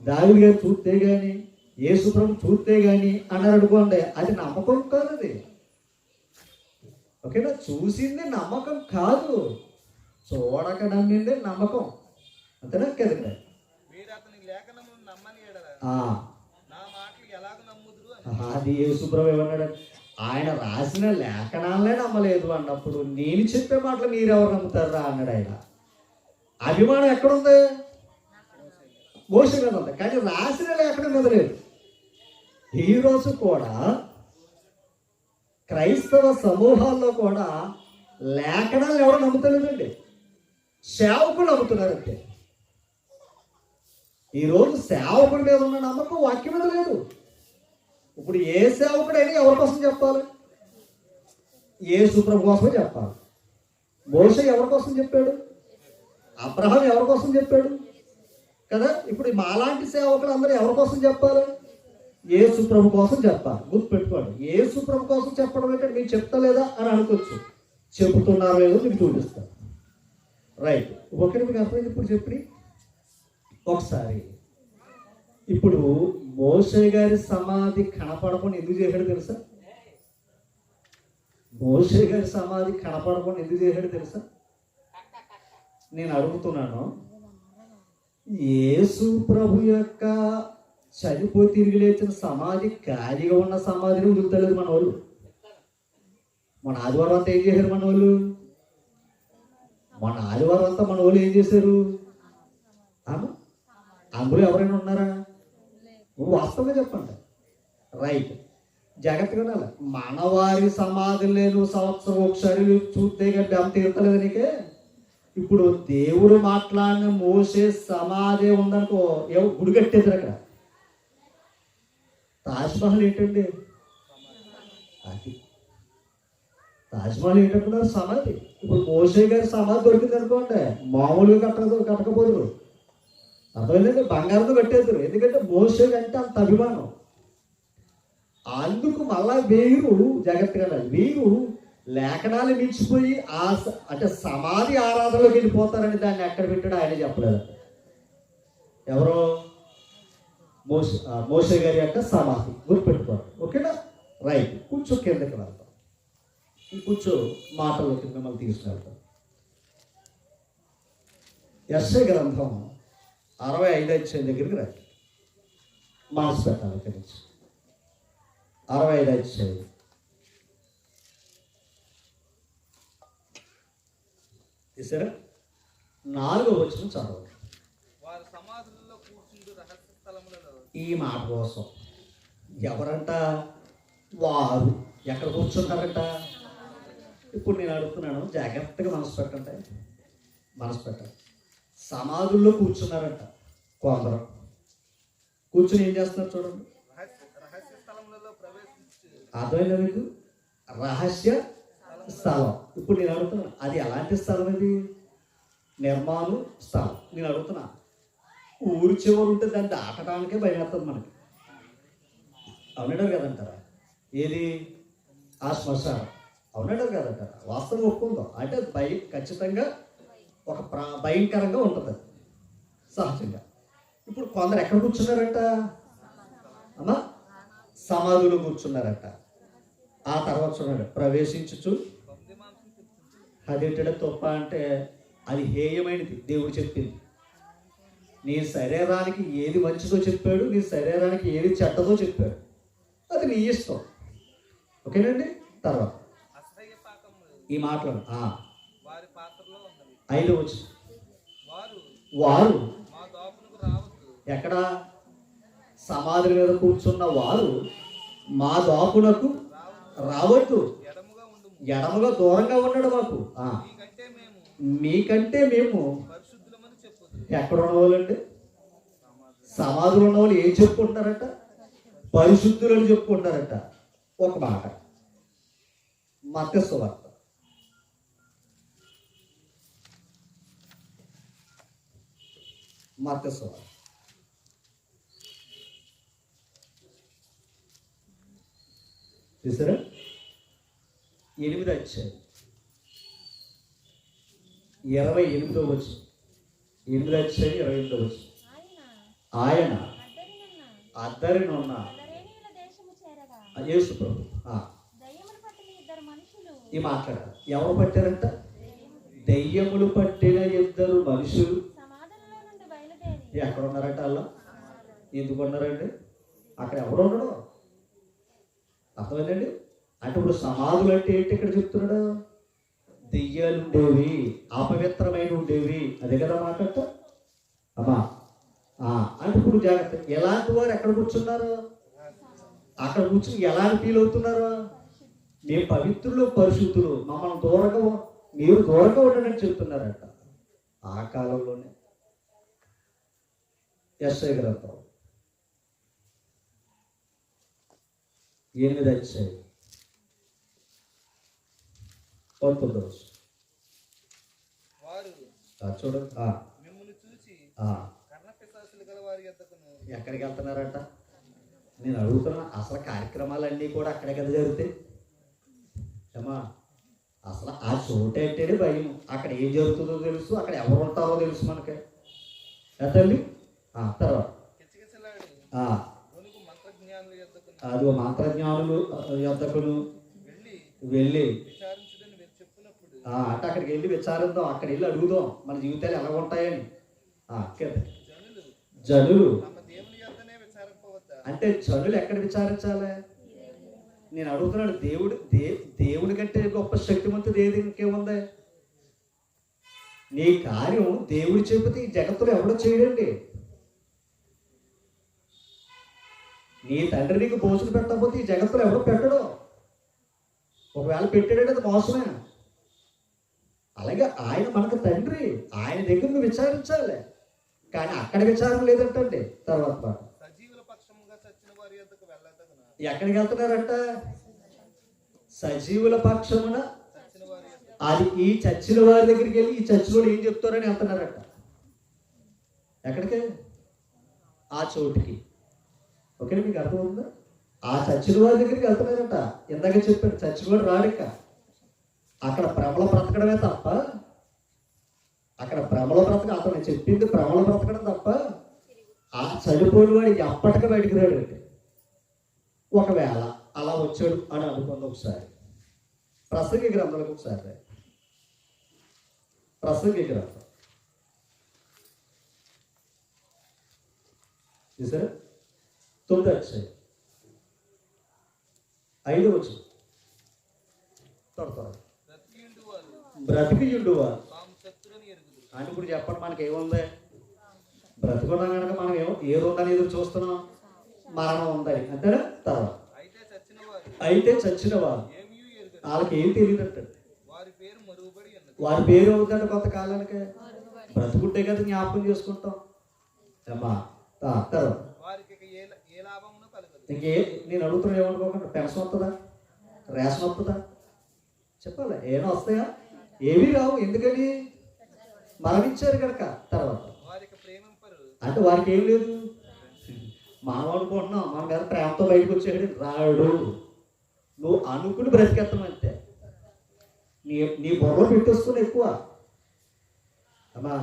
దావీదు గారు చూస్తే కానీ, యేసు ప్రభు చూస్తే కానీ అన్నారు అనుకోండి, అది నమ్మకం కాదు. అది ఓకేనా? చూసింది నమ్మకం కాదు, చూడక నమ్మిందే నమ్మకం. అంతేనా కదండి? మీరు అతని లేఖనమును నమ్మని ఎడల ఆ, నా మాటలు ఎలాగ నమ్ముదురు అని. అది యేసుప్రభు ఏమన్నాడు? ఆయన రాసిన లేఖనాలనే నమ్మలేదు అన్నప్పుడు నేను చెప్పే మాటలు మీరెవరు నమ్ముతారా అన్నాడు ఆయన. అభిమానం ఎక్కడుంది? మోషే మీద ఉంది, కానీ రాసిన లేఖనం మీద లేదు. ఈరోజు కూడా క్రైస్తవ సమూహాల్లో కూడా లేఖనాలు ఎవరు నమ్ముతలేదండి, సేవకులు నమ్ముతున్నారంటే. ఈరోజు సేవకుడి మీద ఉన్న నమ్మకం వాక్యం మీద లేదు. ఇప్పుడు ఏ సేవకుడైనా ఎవరి కోసం చెప్పాలి? యేసు ప్రభు కోసమే చెప్పాలి. మోషే ఎవరి కోసం చెప్పాడు? అబ్రహాం ఎవరి కోసం చెప్పాడు కదా? ఇప్పుడు మాలాంటి సేవకులు అందరూ ఎవరి కోసం చెప్పాలి? యేసు ప్రభు కోసం చెప్పాలి. గుర్తుపెట్టుకోండి, యేసు ప్రభు కోసం చెప్పడం అంటే మీకు చెప్తలేదా అని అనుకోవచ్చు. చెబుతున్నారో లేదో మీకు చూపిస్తాను. రైట్, ఒకటి మీకు అర్థమైంది. ఇప్పుడు చెప్పి ఒకసారి, ఇప్పుడు మోషే గారి సమాధి కనపడకుండా ఎందుకు చేశాడు తెలుసా? మోషే గారి సమాధి కనపడకుండా ఎందుకు చేశాడు తెలుసా? నేను అడుగుతున్నాను. యేసు ప్రభు యొక్క చనిపోయి తిరిగి లేచిన సమాధి ఖాళీగా ఉన్న సమాధిని వదులుతలేదు మన వాళ్ళు. మన ఆదివారం అంతా ఏం చేశారు మన వాళ్ళు? మన ఆదివారం అంతా మన వాళ్ళు ఏం చేశారు? అందులో ఎవరైనా ఉన్నారా? వాస్తవంగా చెప్పండి. రైట్, జాగ్రత్తగా ఉండాలి. మనవారి సమాధులే నువ్వు సంవత్సరం ఒకసారి చూస్తే కంటే అంత తీర్తలేదు నీకే. ఇప్పుడు దేవుడు మాట్లాడిన మోసే సమాధి ఉందనుకో, గుడి కట్టేద్దరు అక్కడ. తాజ్మహల్ ఏంటండి? అది తాజ్మహల్ ఏంటంటున్నారు? సమాధి. ఇప్పుడు మోసే గారి సమాధి దొరికింది అనుకోండి, మామూలుగా కట్టకపోదురు. అర్థమైందంటే బంగారంతో కట్టేద్దరు. ఎందుకంటే మోసే అంటే అంత అభిమానం. అందుకు మళ్ళా వీరు జాగ్రత్తగా, వీరు లేఖనాలు మించిపోయి అంటే సమాధి ఆరాధనలోకి వెళ్ళిపోతారని దాన్ని ఎక్కడ పెట్టాడు ఆయన చెప్పలేదు. ఎవరో మోషే గారి యొక్క సమాధి. గుర్తుపెట్టుకోండి, ఓకేనా? రైట్, కూర్చో, కిందకి వెళ్తాం. కూర్చో, మాటల్లోకి మిమ్మల్ని తీసుకెళ్తాం. యెషయా గ్రంథం 65 అధ్యాయం దగ్గరికి రండి. మనసు పెట్టాలి. ఇక్కడి నుంచి 65 అధ్యాయం తీసారా? 4వ వచనం చదవండి. వారు సమాధులలో కూర్చుండు రహస్య స్థలములలో. ఈ మాట కోసం ఎవరంట? వారు ఎక్కడ కూర్చుంటారంట? ఇప్పుడు నేను అడుగుతున్నాను, జాగ్రత్తగా మనసు పెట్టండి. మనసు పెట్టండి. సమాధుల్లో కూర్చున్నారంట కొందరు. కూర్చుని ఏం చేస్తున్నారు చూడండి. రహస్య స్థలములలో ప్రవేశించి. అర్థమైందా మీకు? రహస్య స్థలం. ఇప్పుడు నేను అడుగుతున్నా, అది ఎలాంటి స్థలం? ఇది నిర్మాణం స్థలం. నేను అడుగుతున్నా, ఊరి చివరు ఉంటే దాన్ని దాటడానికే భయం వేస్తుంది మనకి. అవునడం కదంటారా? ఏది? ఆ శ్మశానం. అవునడం కదంటారా? వాస్తవం ఒప్పుకుందాం. అంటే ఖచ్చితంగా ఒక భయంకరంగా ఉంటుంది సహజంగా. ఇప్పుడు కొందరు ఎక్కడ కూర్చున్నారంట? అమ్మా, సమాధులు కూర్చున్నారంట. ఆ తర్వాత చూడండి, ప్రవేశించచ్చు. అదేంటంటే తప్ప అంటే అది హేయమైనది. దేవుడు చెప్పింది. నీ శరీరానికి ఏది మంచిదో చెప్పాడు, నీ శరీరానికి ఏది చెడ్డదో చెప్పాడు. అది నీ ఇష్టం. ఓకేనండి? తర్వాత అసహ్య పాకములు ఈ మాటలు వారి పాత్రలో ఉన్నవి. 5వ వచనం. వారు వారు మా దాపునకు రావద్దు. ఎక్కడ? సమాధుల మీద కూర్చున్న వారు మా దాపునకు రావద్దు. ఎడముగా ఉండుము. ఎడమగా దూరంగా ఉన్నాడు మాకు. మీకంటే మేము పరిశుద్ధులమని చెప్పుదు. ఎక్కడ ఉన్నవాళ్ళండి? సమాధులు ఉన్న వాళ్ళు ఏం చెప్పుకుంటారట? పరిశుద్ధులు అని చెప్పుకుంటారట. ఒక మాట, మత్తయి సువార్త చూసారా? 8వ అధ్యాయం 28వ వచనం. 8వ అధ్యాయం 28వ వచనం. ఆయన అద్దరినున్న యేసు ప్రభు ఈ మాట్లాడారు. ఎవరు పట్టారంట? దెయ్యములు పట్టిన 2 మనుషులు ఎక్కడ ఉన్నారంట? వాళ్ళు ఎందుకు ఉన్నారండి? అక్కడ ఎవరు ఉండడు. అర్థమైందండి? అంటే ఇప్పుడు సమాధులు అంటే ఏంటి ఇక్కడ చెప్తున్నాడు? దెయ్యాలు ఉండేవి, అపవిత్రమైన ఉండేవి. అదే కదా మాట్లాడతా అమ్మా. అంటే ఇప్పుడు జాగ్రత్త. ఎలాంటి వారు ఎక్కడ కూర్చున్నారు? అక్కడ కూర్చుని ఎలాంటి ఫీల్ అవుతున్నారు? మేము పవిత్రులు, పరిశుద్ధులు, మమ్మల్ని దూరంగా మీరు దూరంగా ఉండని చెప్తున్నారంట. ఆ కాలంలోనే యెషయా గ్రంథం 8 అధ్యాయం 19 వారు చూడండి. మిమ్మల్ని చూసి ఆ కర్ణపిశాచులు గల వారి యొద్దకును. ఎక్కడికి వెళ్తున్నారంట? నేను అడుగుతున్నా. అసలు కార్యక్రమాలన్నీ కూడా అక్కడే కదా జరుగుతాయి అమ్మా. అసలు ఆ చోటు అంటేనే భయం. అక్కడ ఏం జరుగుతుందో తెలుసు, అక్కడ ఎవరు ఉంటారో తెలుసు మనకి. తల్లి తర్వాత కిచకిచలాడి గొనుగు మంత్రజ్ఞానుల యొద్దకును. అది మంత్రజ్ఞానులు యొద్దకును వెళ్ళి వెళ్ళి విచారించుదని మీరు చెప్పినప్పుడు అంటే అక్కడికి వెళ్ళి విచారిద్దాం, అక్కడ వెళ్ళి అడుగుదాం మన జీవితాలు ఎలా ఉంటాయని. జనులు తమ దేవుని యొద్దనే విచారింపవద్దా? అంటే జనులు ఎక్కడ విచారించాలి? నేను అడుగుతున్నాడు. దేవుడి కంటే గొప్ప శక్తివంతుడు ఏది ఇంకేముంది? నీ కార్యం దేవుడు చెబితే ఈ జగత్తులో ఎవడో చేయడండి. నీ తండ్రి నీకు భోజనం పెట్టకపోతే ఈ జగత్తులో ఎవడో పెట్టడు. ఒకవేళ పెట్టాడంటే అది మోసమే. అలాగే ఆయన మనకు తండ్రి, ఆయన దగ్గర నువ్వు విచారించాలి. కానీ అక్కడ విచారం లేదంటండి. తర్వాత మాట సజీవుల పక్షముగా చచ్చిన వారి యొద్దకు వెళ్ళదగునా. ఎక్కడికి వెళ్తున్నారంట? సజీవుల పక్షమున. చచ్చిన వారి యొద్దకు. అది ఈ చచ్చిన వారి దగ్గరికి వెళ్ళి ఈ చచ్చిలో ఏం చెప్తారని వెళ్తున్నారట. ఎక్కడికి? ఆ చోటుకి. ఓకే, మీకు అర్థమవుతుందా? ఆ చచ్చిన వారి దగ్గరికి వెళ్తున్నారట. ఇందాక చెప్పాడు చచ్చిన వాడు రాడిక. అక్కడ భ్రమలో బ్రతకడమే తప్ప, అక్కడ భ్రమలో బ్రతక అతను చెప్పింది భ్రమలో బ్రతకడం తప్ప ఆ చనిపోయిన వాడు ఎప్పటికీ బయటికి రాడండి. ఒకవేళ అలా వచ్చాడు అని అనుకుంది. ఒకసారి ప్రసంగి గ్రంథాలకు ఒకసారి ప్రసంగి గ్రంథం చూసారా? 9వ అధ్యాయం 5వ వచనం. బ్రతికియుండు వారు బ్రతికియుండు వారు తాము శత్రుని ఎరుగుదురు. అని ఇప్పుడు చెప్పండి. మనకి ఏముంది? బ్రతుకున్నాం కనుక మనం ఏముందని ఎదురు చూస్తున్నాం? మరణం ఉందని. అంతేనా? తర్వాత అయితే చచ్చిన వారు ఏమీ ఎరుగరు. వాళ్ళకి ఏం తెలియదంట. వారి పేరు మరుగుబడి ఉన్నది. వారి పేరు అవుతుందంట కొంతకాలానికి. బ్రతుకుంటే కదా జ్ఞాపకం చేసుకుంటాం అమ్మా. తర్వాత వారికి ఇక ఏ లాభమును కలగదు. ఇంకే నేను అడుగుతున్నా ఏమనుకోకుండా పెన్షన్ వస్తుందా? రేషన్ వస్తుందా? చెప్పాలి. ఏమైనా వస్తాయా? ఏమీ రావు. ఎందుకని? మరణించారు కనుక. తర్వాత వారికి ప్రేమింపరు. అంటే వారికి ఏం లేదు. మనం అనుకుంటున్నాం మన మీద ప్రేమతో బయటకు వచ్చాడు. రాడు. నువ్వు అనుకుని బ్రతికేస్తామంతే. నీ బుర్రలో పెట్టేసుకుని ఎక్కువ అమ్మా.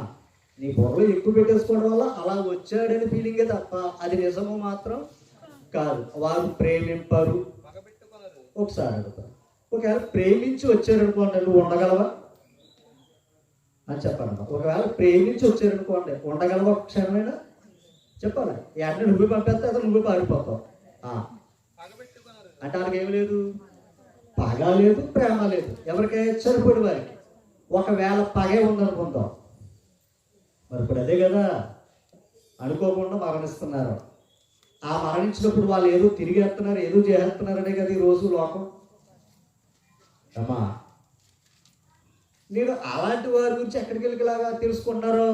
నీ బుర్రలో ఎక్కువ పెట్టేసుకోవడం వల్ల అలా వచ్చాడని ఫీలింగే తప్ప అది నిజము మాత్రం కాదు. వారు ప్రేమింపరు. పగబెట్టుకొనరు. ఒకసారి అడుగుతాను. ఒకవేళ ప్రేమించి వచ్చారనుకోండి, నువ్వు ఉండగలవా అని చెప్పాలమ్మా. ఒకవేళ ప్రేమించి వచ్చారనుకోండి, ఉండగలవా? ఒక క్షణమైనా చెప్పాలి. వెంటనే నువ్వే పంపేస్తే అతను నువ్వే పారిపోతావు. పగబెట్టుకొనరు. అంటే వాళ్ళకి ఏమి లేదు, పగ లేదు, ప్రేమ లేదు. ఎవరికై చనిపోయిన వారికి. ఒకవేళ పగే ఉందనుకుందాం, మరి ఇప్పుడు అదే కదా, అనుకోకుండా మరణిస్తున్నారు. ఆ మరణించినప్పుడు వాళ్ళు ఏదో తిరిగి వేస్తున్నారు, ఏదో చేస్తున్నారనే కదా ఈ రోజు లోకం అమ్మా. నేను అలాంటి వారి గురించి ఎక్కడికి వెళ్ళిలాగా తెలుసుకుంటున్నారు?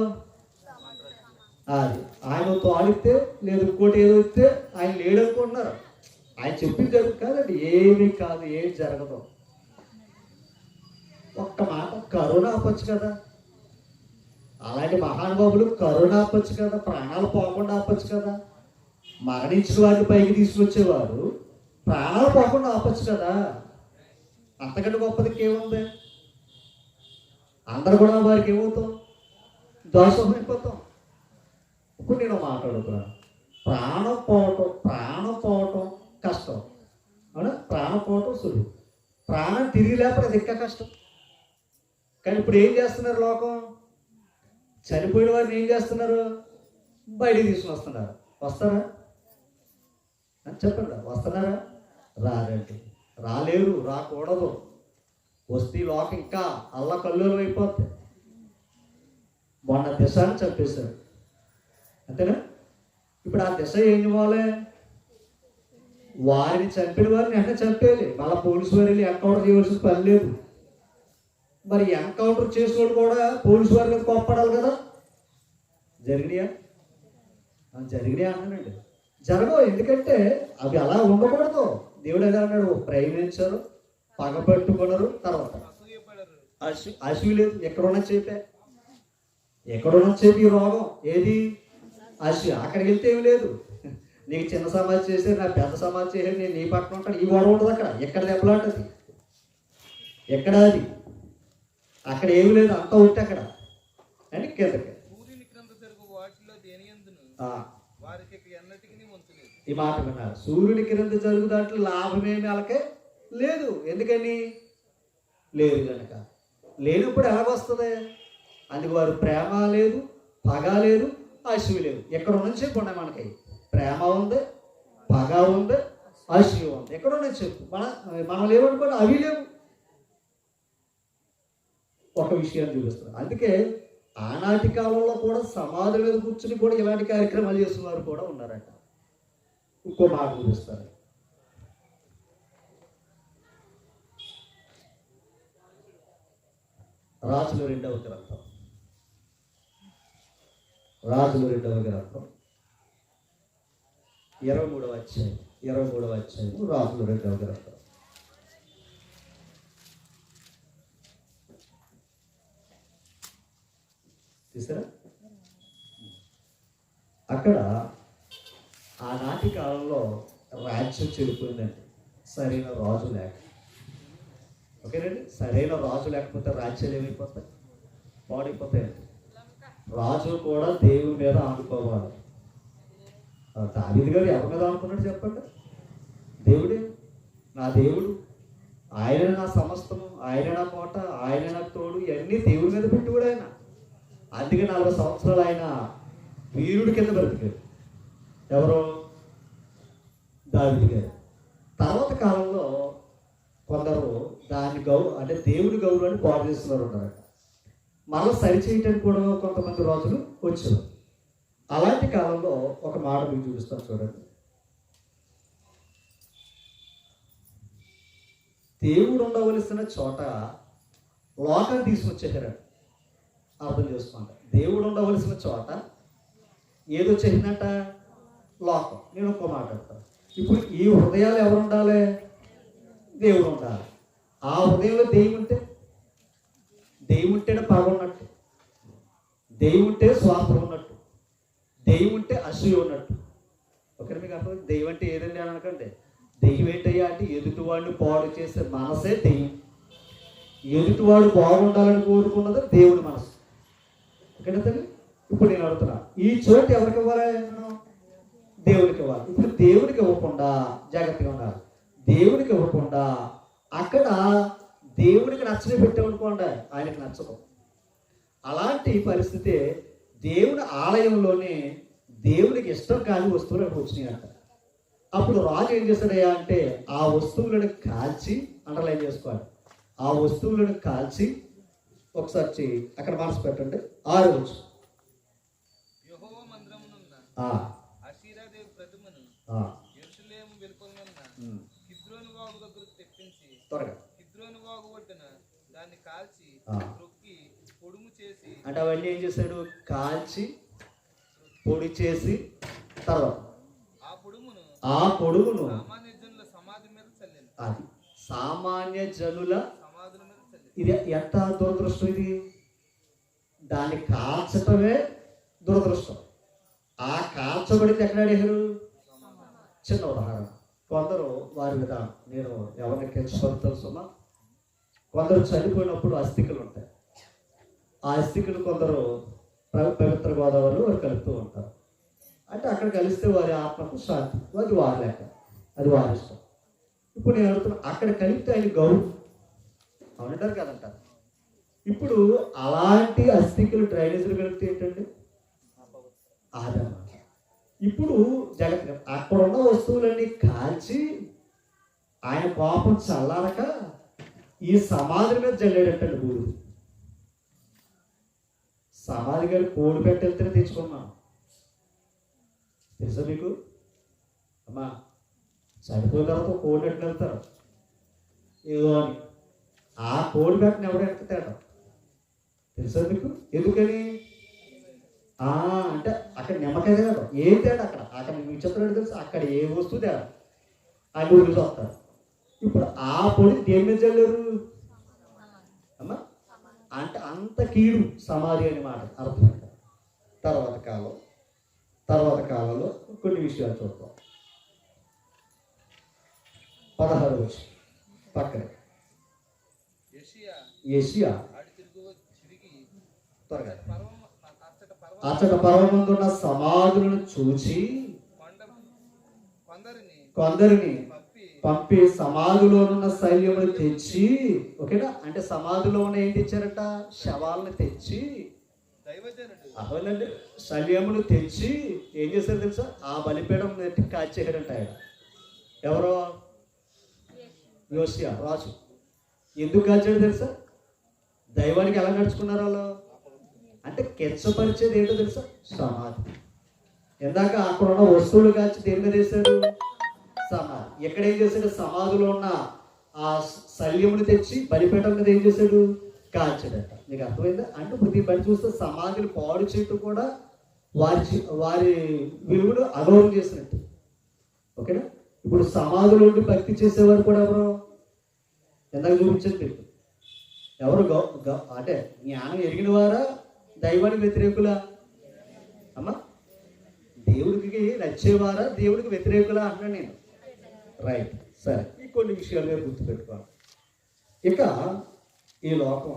అది ఆయన తోలిస్తే లేదు ఇంకోటి ఏదో ఇస్తే ఆయన లేడనుకుంటున్నారు. ఆయన చెప్పింది జరుగుతుంది కాదండి. ఏమీ కాదు, ఏం జరగదు. ఒక్క మాట కరోనా ఆపచ్చు కదా. అలాంటి మహానుభావులు కరోనా ఆపచ్చు కదా, ప్రాణాలు పోకుండా ఆపచ్చు కదా. మరణించిన వారిని పైకి తీసుకొచ్చేవారు ప్రాణాలు పోకుండా ఆపచ్చు కదా. అంతకంటే గొప్పది ఏముంది? అందరు కూడా వారికి ఏమవుతాం? దోషం అయిపోతాం. ఇప్పుడు నేను మాట్లాడుతున్నాను. ప్రాణం పోవటం కష్టం, అవునా? ప్రాణం పోవటం సులువు. ప్రాణం తిరిగి లేకపోతే అది ఇంకా కష్టం. కానీ ఇప్పుడు ఏం చేస్తున్నారు లోకం? చనిపోయిన వారిని ఏం చేస్తున్నారు? బయటికి తీసుకుని వస్తున్నారు. వస్తారా చెప్పండి, వస్తున్నారా? రారండి, రాలేరు, రాకూడదు. వస్తే లోకం ఇంకా అల్లకల్లోలం అయిపోద్ది. మొన్న దిశాన్ని చంపేశాడు, అంతేనా? ఇప్పుడు ఆ దిశ ఏం ఇవ్వాలి? వారిని చంపిన వారిని వెంటనే చంపేయాలి. మళ్ళీ పోలీసు వారు వెళ్ళి ఎన్కౌంటర్ చేయవలసిన పని లేదు. మరి ఎన్కౌంటర్ చేసేవాడు కూడా పోలీసు వారి మీద కోప్పడాలి కదా. జరిగినాయా? జరిగినాయా అంటానండి. జరగవు. ఎందుకంటే అవి అలా ఉండకూడదు. దేవుడు ఎలా అన్నాడు? ప్రేమించారు, పగబట్టుకున్నారు, తర్వాత అసూయ లేదు. ఎక్కడున్నా చెప్పే, ఎక్కడున్నా చెప్పి ఈ రోగం ఏది? అసూయ. అక్కడికి వెళ్తే ఏమి లేదు. నీకు చిన్న సమాధి చేసేది, నా పెద్ద సమాధి చేసేది, నేను నీ పక్కన ఉంటాను, ఈ గొడవ ఉంటుంది. అక్కడ ఎక్కడ దెబ్బలాంటది? ఎక్కడ అది? అక్కడ ఏమి లేదు, అంతా ఉంటే అక్కడ అని కిందకి. ఈ మాట విన్నారు. సూర్యుని క్రింద జరుగు దాంట్లో లాభమేమి వాళ్ళకే లేదు. ఎందుకని? లేదు కనుక. లేనప్పుడు ఎలాగొస్తుంది? అందుకు వారు ప్రేమ లేదు, పగ లేదు, అసూయ లేదు. ఎక్కడ ఉన్నది చెప్పు ఉన్నాయి మనకి. ప్రేమ ఉంది, పగ ఉంది, అసూయ ఉంది. ఎక్కడ ఉన్నది చెప్పు. మనం లేవనుకోండి, అవి లేవు. ఒక విషయాన్ని చూపిస్తారు. అందుకే ఆనాటి కాలంలో కూడా సమాధి మీద కూర్చుని కూడా ఇలాంటి కార్యక్రమాలు చేస్తున్న వారు కూడా ఉన్నారట. ఇంకో మాట చూపిస్తారు. రాజుల 2వ గ్రంథం, రాజుల 2వ గ్రంథం 23వ అధ్యాయం, 23వ అధ్యాయం, రాజుల 2వ గ్రంథం. చూసారా? అక్కడ ఆనాటి కాలంలో రాజ్యం చెడిపోయిందండి. సరైన రాజు లేక. ఓకేనండి? సరైన రాజు లేకపోతే రాజ్యాలు ఏమైపోతాయి? పాడైపోతాయండి. రాజు కూడా దేవుని మీద ఆనుకోవాలి. దావీదు గారు ఎవరి మీద ఆనుకున్నాడు చెప్పండి? దేవుడే. నా దేవుడు, ఆయన నా సమస్తము, ఆయన నా కోట, ఆయన నాకు తోడు, ఇవన్నీ దేవుడి మీద పెట్టి కూడా ఆయన. అందుకే 40 సంవత్సరాలు ఆయన వీరుడి కింద బ్రతికాడు. ఎవరో? దావీదు గారు. తర్వాత కాలంలో కొందరు దాన్ని అంటే దేవుడి గౌరవాన్ని పాడు చేస్తున్నారు ఉన్నారట. మళ్ళీ సరిచేయటానికి కూడా కొంతమంది రాజులు వచ్చారు. అలాంటి కాలంలో ఒక మాట మీకు చూపిస్తాను చూడండి. దేవుడు ఉండవలసిన చోట లోకాన్ని తీసుకొచ్చేసారండి. అర్థం చేసుకోండి. దేవుడు ఉండవలసిన చోట ఏదొచ్చేసిందంట? లోకం. నేను ఒక్క మాట్లాడతాను. ఇప్పుడు ఈ హృదయాలు ఎవరు ఉండాలి? దేవుడు ఉండాలి. ఆ హృదయంలో దేవుంటేనే పగ ఉన్నట్టు, దేవుంటే స్వార్థం ఉన్నట్టు, దేవుంటే అసూయ ఉన్నట్టు. ఒకరి మీకు అర్థం? దెయ్యం అంటే ఏదండి అని అనకండి. దెయ్యం ఏంటయ్యా అంటే ఎదుటివాడిని పాడు చేసే మనసే దెయ్యం. ఎదుటివాడు బాగుండాలని కోరుకున్నది దేవుడి మనసు. ఓకేనా తల్లి? ఇప్పుడు నేను అడుగుతున్నా, ఈ చోటు ఎవరికి ఇవ్వాలి? దేవుడికి ఇవ్వాలి. ఇప్పుడు దేవుడికి ఇవ్వకుండా జాగ్రత్తగా ఉండాలి. దేవుడికి ఇవ్వకుండా అక్కడ దేవుడికి నచ్చని పెట్టామనుకోండి, ఆయనకి నచ్చదు. అలాంటి పరిస్థితి దేవుని ఆలయంలోనే దేవుడికి ఇష్టం కాని వస్తువులకు వచ్చినాయి అంట. అప్పుడు రాజు ఏం చేస్తాడయ్యా అంటే ఆ వస్తువులను కాల్చి, అండర్లైన్ చేసుకోవాలి, ఆ వస్తువులను కాల్చి, ఒకసారి అక్కడ మనసు పెట్టండి, 6వ వచనం. యెహోవా మందిరమునున్న అషేరాదేవి ప్రతిమను యెరూషలేము వెలుపలనున్న కిద్రోను వాగు దగ్గరకు తెప్పించి త్వరగా కిద్రోను వాగు ఒడ్డున దాన్ని కాల్చి రొక్కి పొడుము చేసి. అంటే అవన్నీ ఏం చేశాడు? కాల్చి పొడి చేసి తర్వాత ఆ పొడుమును సామాన్య జనుల సమాధి మీద చల్లింది. అది సామాన్య జనుల సమాధుల మీద చల్లింది. ఇది ఎంత దురదృష్టం! ఇది దాన్ని కాల్చటమే దురదృష్టం. ఆ కాల్చబడితే ఎక్కడ అడిగారు? చిన్న ఉదాహరణ. కొందరు వారి విధానం, నేను ఎవరిని కించపరుతాను సుమా, కొందరు చనిపోయినప్పుడు అస్థికలు ఉంటాయి. ఆ అస్థికలు కొందరు పవిత్ర గోదావరిలో వారు కలుపుతూ ఉంటారు. అంటే అక్కడ కలిస్తే వారి ఆత్మకు శాంతి, అది వారి లెక్క, అది వారి ఇష్టం. ఇప్పుడు నేను అడుగుతున్నా, అక్కడ కలిపితే ఆయన గౌరవం అవునంటారు కదంటారు. ఇప్పుడు అలాంటి అస్థికలు డ్రైనేజీలు కలిపితే ఏంటండి? అదన్నమాట. ఇప్పుడు జగత్ అక్కడ ఉన్న వస్తువులన్నీ కాల్చి ఆయన కోపం చల్లారక ఈ సమాధి మీద జల్లేటండి బూడిద. సమాధి గారి కోడి పెట్టెళ్తేనే తెచ్చుకున్నాం తెలుసా మీకు? అమ్మా చనిపోయిన తర్వాత కోడి పెట్టిన వెళ్తారు ఏదో అని. ఆ కోడి పెట్టిన ఎవడో ఎత్తుతాడు తెలుసా మీకు? ఎందుకని? అంటే అక్కడ నిమ్మకాయ తేడా ఏం తేడా అక్కడ అక్కడ మీకు చెప్తున్నాడు తెలుసు. అక్కడ ఏ వస్తువు తేడా ఆ ఊరికి వస్తారు. ఇప్పుడు ఆ పొడి దేని మీద చల్లారు అమ్మా? అంటే అంత కీడు సమాధి అని మాట అర్థం. తర్వాత కాలంలో కొన్ని విషయాలు చూద్దాం. 16 వచ్చి పక్కనే యేషయా త్వరగా అచ్చట పర్వతమందున్న సమాధులను చూచి కొందరిని పంపి సమాధిలోనున్న శైల్యములు తెచ్చి, ఓకేనా? అంటే సమాధిలో ఉన్న ఏం తెచ్చారట? శవాలను తెచ్చి, అవునండి, శల్యములు తెచ్చి ఏం చేశారు తెలుసా? ఆ బలిపీఠం కాల్చేశారంట ఆయన. ఎవరో యోషియా రాజు. ఎందుకు కాల్చాడు తెలుసా? దైవానికి ఎలా నడుచుకున్నారు వాళ్ళు? అంటే కించపరిచేది ఏంటో తెలుసా? సమాధి. ఇందాక అక్కడ ఉన్న వస్తువులు కాల్చి దేని మీద వేశాడు? సమాధి. ఎక్కడ ఏం చేశాడు? సమాధిలో ఉన్న ఆ శల్యముని తెచ్చి బలిపీఠం మీద ఏం చేశాడు? కాల్చాడట. నీకు అర్థమైందా? అంటే ప్రతి బలి చూస్తే సమాధిని పాడు చేయటం కూడా వారి విలువను అగౌరవం చేసినట్టు, ఓకేనా? ఇప్పుడు సమాధిలో ఉండి భక్తి చేసేవారు కూడా ఎవరు? ఎందాక చూపించండి మీకు. ఎవరు అంటే జ్ఞానం ఎరిగిన వారా? దైవానికి వ్యతిరేకులా అమ్మా? దేవుడికి నచ్చేవారా? దేవుడికి వ్యతిరేకులా అంటున్నాను నేను. రైట్, సరే. ఈ కొన్ని విషయాలు మీరు గుర్తుపెట్టుకోవాలి. ఇక ఈ లోకం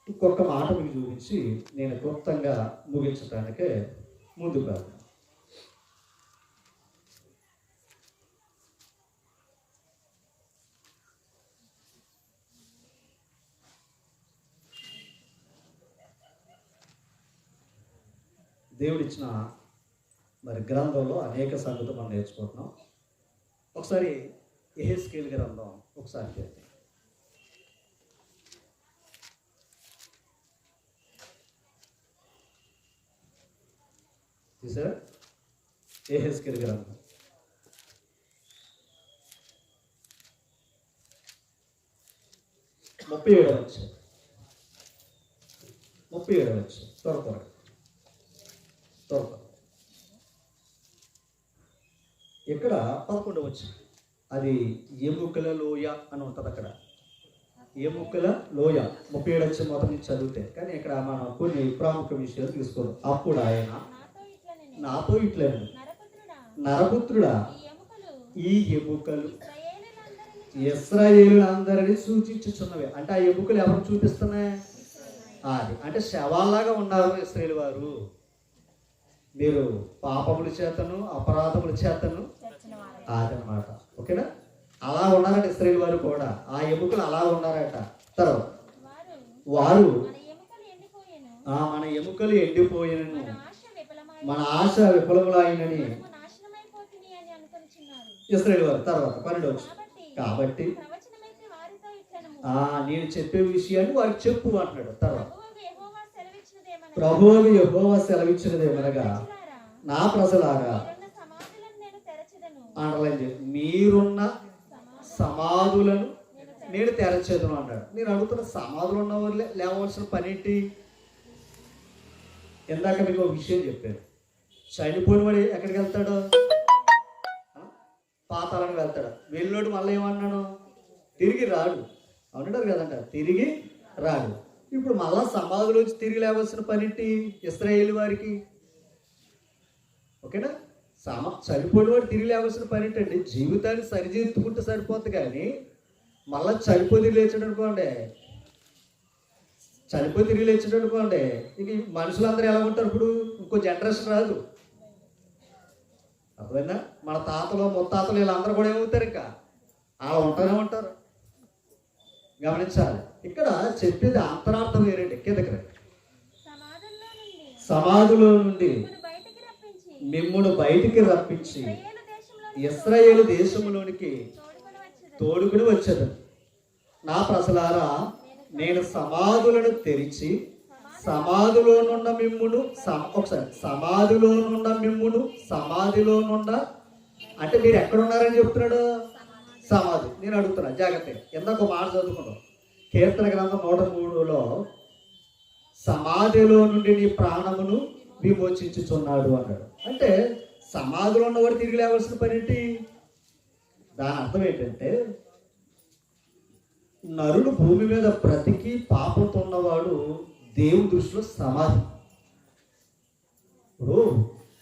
ఇంకొక మాట మీకు చూపించి నేను క్లుప్తంగా ముగించడానికే ముందుకు వెళ్తాను. దేవుడిచ్చిన మరి గ్రంథంలో అనేక సంగతులు మనం నేర్చుకుంటున్నాం. ఒకసారి యెహెజ్కేలు గ్రంథం ఒకసారి చేద్దాం. చూసారా? యెహెజ్కేలు గ్రంథం 37వ అధ్యాయం. త్వరగా ఇక్కడ 11వ అధ్యాయం. అది ఎముకల లోయ అని ఉంటుంది. అక్కడ ఎముకల లోయ 37వ అధ్యాయం మొదటి నుంచి చదివితే, కానీ ఇక్కడ మనం కొన్ని ప్రాముఖ్య విషయాలు తీసుకోవాలి. అప్పుడు ఆయన నాతో ఇట్లా, నరపుత్రుడా, ఈ ఎముకలు ఇశ్రాయేలులందరినీ సూచించుచున్నవి. అంటే ఆ ఎముకలు ఎవరు చూపిస్తున్నాయి? అది అంటే శవాల్లాగా ఉన్నారు ఇశ్రాయేలు వారు. మీరు పాపముల చేతను అపరాధముల చేతను అదనమాట, ఓకేనా? అలా ఉన్నారట ఇశ్రాయేలు వారు కూడా. ఆ ఎముకలు అలా ఉన్నారట. తర్వాత వారు మన ఎముకలు ఎండిపోయినను, మన ఆశ విఫలములైనని ఇశ్రాయేలు వారు. తర్వాత 12వ కాబట్టి నేను చెప్పే విషయాన్ని వారికి చెప్పు అంటున్నాడు. తర్వాత ప్రభువు యెహోవా సెలవిచ్చినదేమనగా, నా ప్రజలారా, మీరున్న సమాధులను నేను తెరచేదను అన్నాడు. నేను అడుగుతున్న సమాధులు ఉన్నవారు లేవలసిన పని ఏంటి? ఇందాక మీకు ఒక విషయం చెప్పాను. చనిపోయిన వాడు ఎక్కడికి వెళ్తాడు? పాతాళానికి వెళ్తాడు. వెళ్ళోడు మళ్ళీ ఏమన్నాడు? తిరిగి రాడు. అవునంటారు కదంట, తిరిగి రాడు. ఇప్పుడు మళ్ళా సమాధిలోంచి తిరిగి లేవలసిన పనిటి ఇశ్రాయేలు వారికి, ఓకేనా? చనిపోయిన వాడు తిరిగి లేవలసిన పనిటండి. జీవితాన్ని సరిచేసుకుంటే సరిపోద్ది, కానీ మళ్ళా చనిపోయి తిరిగి లేచాడు అనుకోండి, ఇక మనుషులందరూ ఎలా ఉంటారు? ఇప్పుడు ఇంకో జనరేషన్ రాదు. అర్థమైందా? మన తాతలు ముత్తాతలు వీళ్ళందరూ కూడా ఏమవుతారు? ఇంకా అలా ఉంటానే ఉంటారు. గమనించాలి. ఇక్కడ చెప్పేది అంతరార్థం ఏంటంటే కిందకి సమాధిలో నుండి మిమ్మును బయటికి రప్పించి ఇశ్రాయేలు దేశంలోనికి తోడుకుని వచ్చేది. నా ప్రజలారా, నేను సమాధులను తెరిచి సమాధిలోనున్న మిమ్మును ఒకసారి సమాధిలోనున్న అంటే మీరు ఎక్కడున్నారని చెప్తున్నాడు? సమాధి. నేను అడుగుతున్నా జాగ్రత్తగా. ఇందాక ఒక మాట చదువుకున్నాం, కీర్తన గ్రంథం 103లో సమాధిలో నుండి నీ ప్రాణమును విమోచించుచున్నాడు అన్నాడు. అంటే సమాధిలో ఉన్నవాడు తిరిగి లేవలసిన పని ఏంటి? దాని అర్థం ఏంటంటే నరుడు భూమి మీద బ్రతికి పాపంతో ఉన్నవాడు దేవుని దృష్టిలో సమాధి. ఇప్పుడు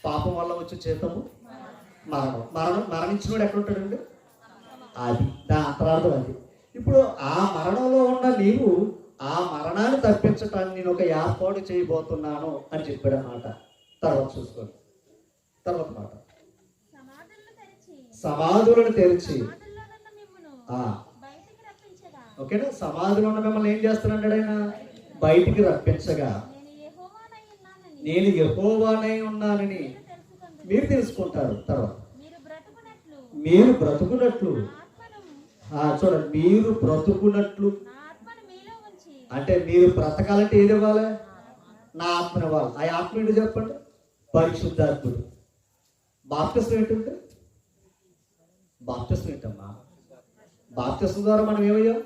పాపం వల్ల వచ్చే చేతము మరణించినవాడు ఎక్కడ ఉంటాడండి? అది దాని అంతరార్థం అది. ఇప్పుడు ఆ మరణంలో ఉన్న నీవు ఆ మరణాన్ని తప్పించటాన్ని నేను ఒక ఏర్పాటు చేయబోతున్నాను అని చెప్పాడు అన్నమాట. తర్వాత చూసుకోండి, తర్వాత మాట. సమాధులను తెరిచి ఓకేనా? సమాధిలో ఉన్న మిమ్మల్ని ఏం చేస్తున్నాడు ఆయన? బయటికి రప్పించగా నేను యెహోవానై ఉన్నానని మీరు తెలుసుకుంటారు. తర్వాత మీరు బ్రతుకున్నట్లు చూడండి, మీరు బ్రతుకున్నట్లు అంటే మీరు బ్రతకాలంటే ఏది ఇవ్వాలి? నా ఆత్మని ఇవ్వాలి. ఆ ఆత్మ ఏంటో చెప్పండి? పరిశుద్ధాత్ముడు. బాప్తిస్మం ఏంటంటే? బాప్తిస్మం ఏంటమ్మా? బాప్తిస్మం ద్వారా మనం ఏమయ్యాం?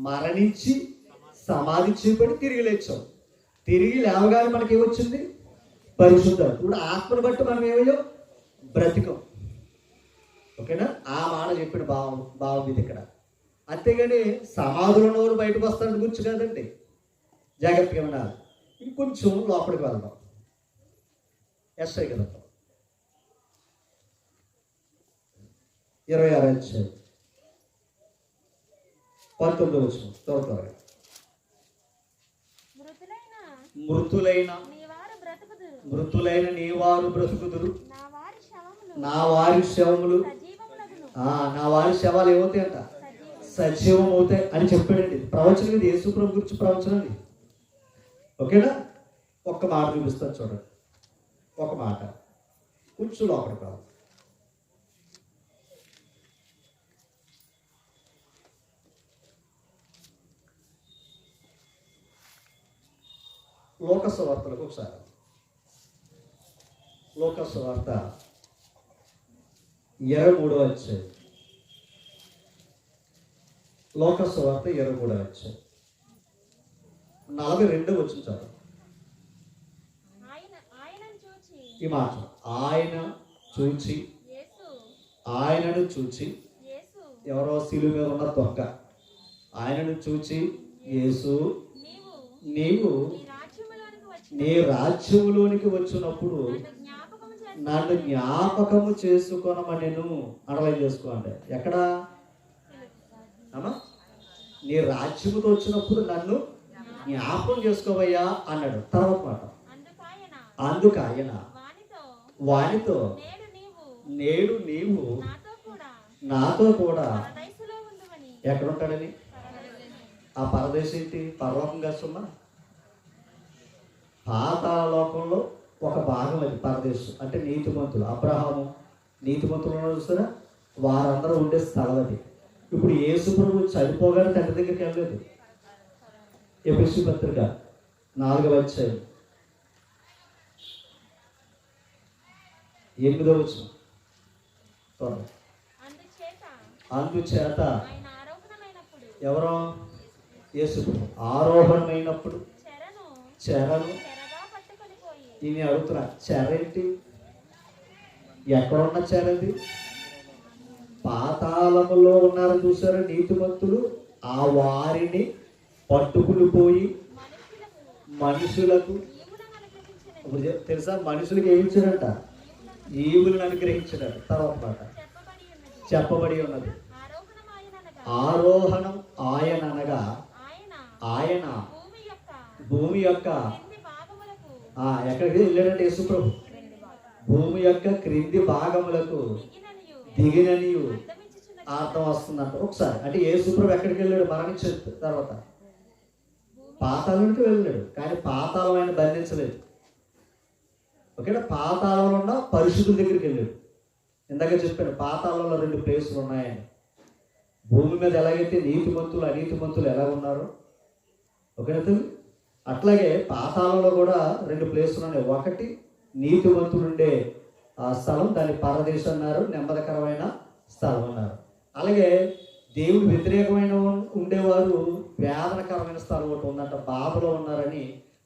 మరణించి సమాధి చేయబడి తిరిగి లేచాం. తిరిగి లేవగానే మనకి ఏమొచ్చింది? పరిశుద్ధాత్మ. ఇప్పుడు ఆత్మను బట్టి మనం ఏమయ్యాం? బ్రతికం. ఓకేనా? ఆ మాట చెప్పిన బాగుంది ఇక్కడ. అంతేగాని సమాధులు ఉన్నవారు బయటకు వస్తారని గురించి కాదండి. జాగ్రత్తగా వినాలి. ఇంకొంచెం లోపలికి వెళ్దాం. ఎస్ఐ గ్రంథం 26 అధ్యాయం 19వ వచనం త్వరగా. మృతులైన నీ వారు బ్రతుకుదురు, నా వారి శవములు నా వారి శవాలు ఏమవుతాయంట? సజీవం అవుతాయి అని చెప్పాడండి. ప్రవచనం ఇది, యేసు ప్రభు గురించి ప్రవచనం ఇది. ఓకేనా? ఒక్క మాట చూపిస్తాను చూడండి. ఒక మాట కొంచెం లోపలికి రావాలి. లోకస్ వార్తలకు ఒకసారి, లోకస్ వార్త 23వ అధ్యాయం. లోకస్ వార్త 23వ అధ్యాయం 42వ వచనం చాలు. ఈ మాట, ఆయనను చూచి ఎవరో శిలువ మీద ఉన్న దొంగ, ఆయనను చూచి యేసు నీవు నీ రాజ్యములోనికి వచ్చినప్పుడు నన్ను జ్ఞాపకము చేసుకొనమనెను. అండర్లైన్ చేసుకోండి. ఎక్కడ అమ్మా? నీ రాజ్యముతో వచ్చినప్పుడు నన్ను జ్ఞాపకం చేసుకోవయ్యా అన్నాడు. తర్వాత మాట, అందుకు ఆయన వానితో నేడు నీవు నాతో కూడా ఎక్కడ ఉంటాడని? ఆ పరదేశం ఏంటి? పరలోకం కష్టమా? పాతాళలోకంలో ఒక భాగం అది పరదేశం. అంటే నీతిమంతులు, అబ్రహాము నీతిమంతులు చూస్తారా, వారందరూ ఉండే స్థలం అది. ఇప్పుడు యేసు ప్రభు చనిపోగానే తండ్రి దగ్గరికి వెళ్ళలేదు. ఎఫెసీ పత్రిక 4వ అధ్యాయం 8వ వచనం. అందుచేత ఎవరో యేసు ఆరోహణమైనప్పుడు చెరను ఈయన అడుగుతున్నా, చెర ఏంటి? ఎక్కడున్న చెరది? పాతాళములో ఉన్నారని చూసారు నీతిమంతులు. ఆ వారిని పట్టుకుని పోయి మనుషులకు, ఇప్పుడు తెలుసా మనుషులకు ఏమి ఇచ్చాడంట? ఈవులను అనుగ్రహించాడు. తర్వాత మాట చెప్పబడి ఉన్నది, ఆరోహణం ఆయన అనగా ఆయన భూమి యొక్క ఎక్కడికి వెళ్ళాడంటే యేసు ప్రభు భూమి యొక్క క్రింది భాగములకు దిగిననియు అర్థం వస్తుందంట. ఒకసారి అంటే యేసుప్రభు ఎక్కడికి వెళ్ళాడు మరణించిన తర్వాత? పాతాళానికి వెళ్ళాడు, కానీ పాతాళం ఆయన బంధించలేదు. ఓకేనా? పాతాళంలో ఉన్న పరిశుద్ధుల దగ్గరికి వెళ్ళాడు. ఇందాక చెప్పాను పాతాళంలో 2 ప్లేసులు ఉన్నాయని. భూమి మీద ఎలాగైతే నీతిమంతులు అనీతిమంతులు ఎలా ఉన్నారో, ఓకేనా తల్లి, అట్లాగే పాతాళంలో కూడా 2 ప్లేసులు ఉన్నాయి. ఒకటి నీతిమంతులు ఉండే స్థలం, దాన్ని పరదేశం అన్నారు, నెమ్మదికరమైన స్థలం అన్నారు. అలాగే దేవుడు వ్యతిరేకమైన ఉండేవారు వేదనకరమైన స్థలం ఒకటి ఉందంట, బాధలో ఉన్నారని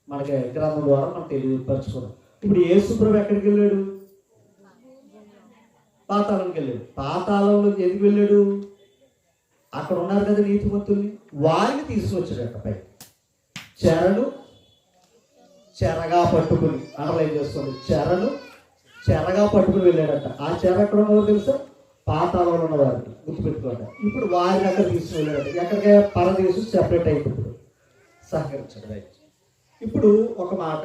మనకి గ్రంథం ద్వారా మనం తెలియపరచుకున్నాం. ఇప్పుడు యేసుప్రభు ఎక్కడికి వెళ్ళాడు? పాతాళంకి వెళ్ళాడు. పాతాళంలోకి ఎందుకు వెళ్ళాడు? అక్కడ ఉన్నారు కదా నీతిమంతుల్ని, వారిని తీసుకొచ్చాడట పైకి. చెరను చెరగా పట్టుకుని, అండర్లైన్ చేసుకోండి, చెరను చెరగా పట్టుకుని వెళ్ళాడట. ఆ చెర ఎక్కడ ఉన్నదో తెలుసా? పాతాళంలో ఉన్న వారికి, గుర్తుపెట్టుకోండి. ఇప్పుడు వారిని అక్కడ తీసుకుని వెళ్ళాడట. ఎక్కడికి? పరదేశం సెపరేట్ అయిపోతుంది. సహకరించడం. ఇప్పుడు ఒక మాట,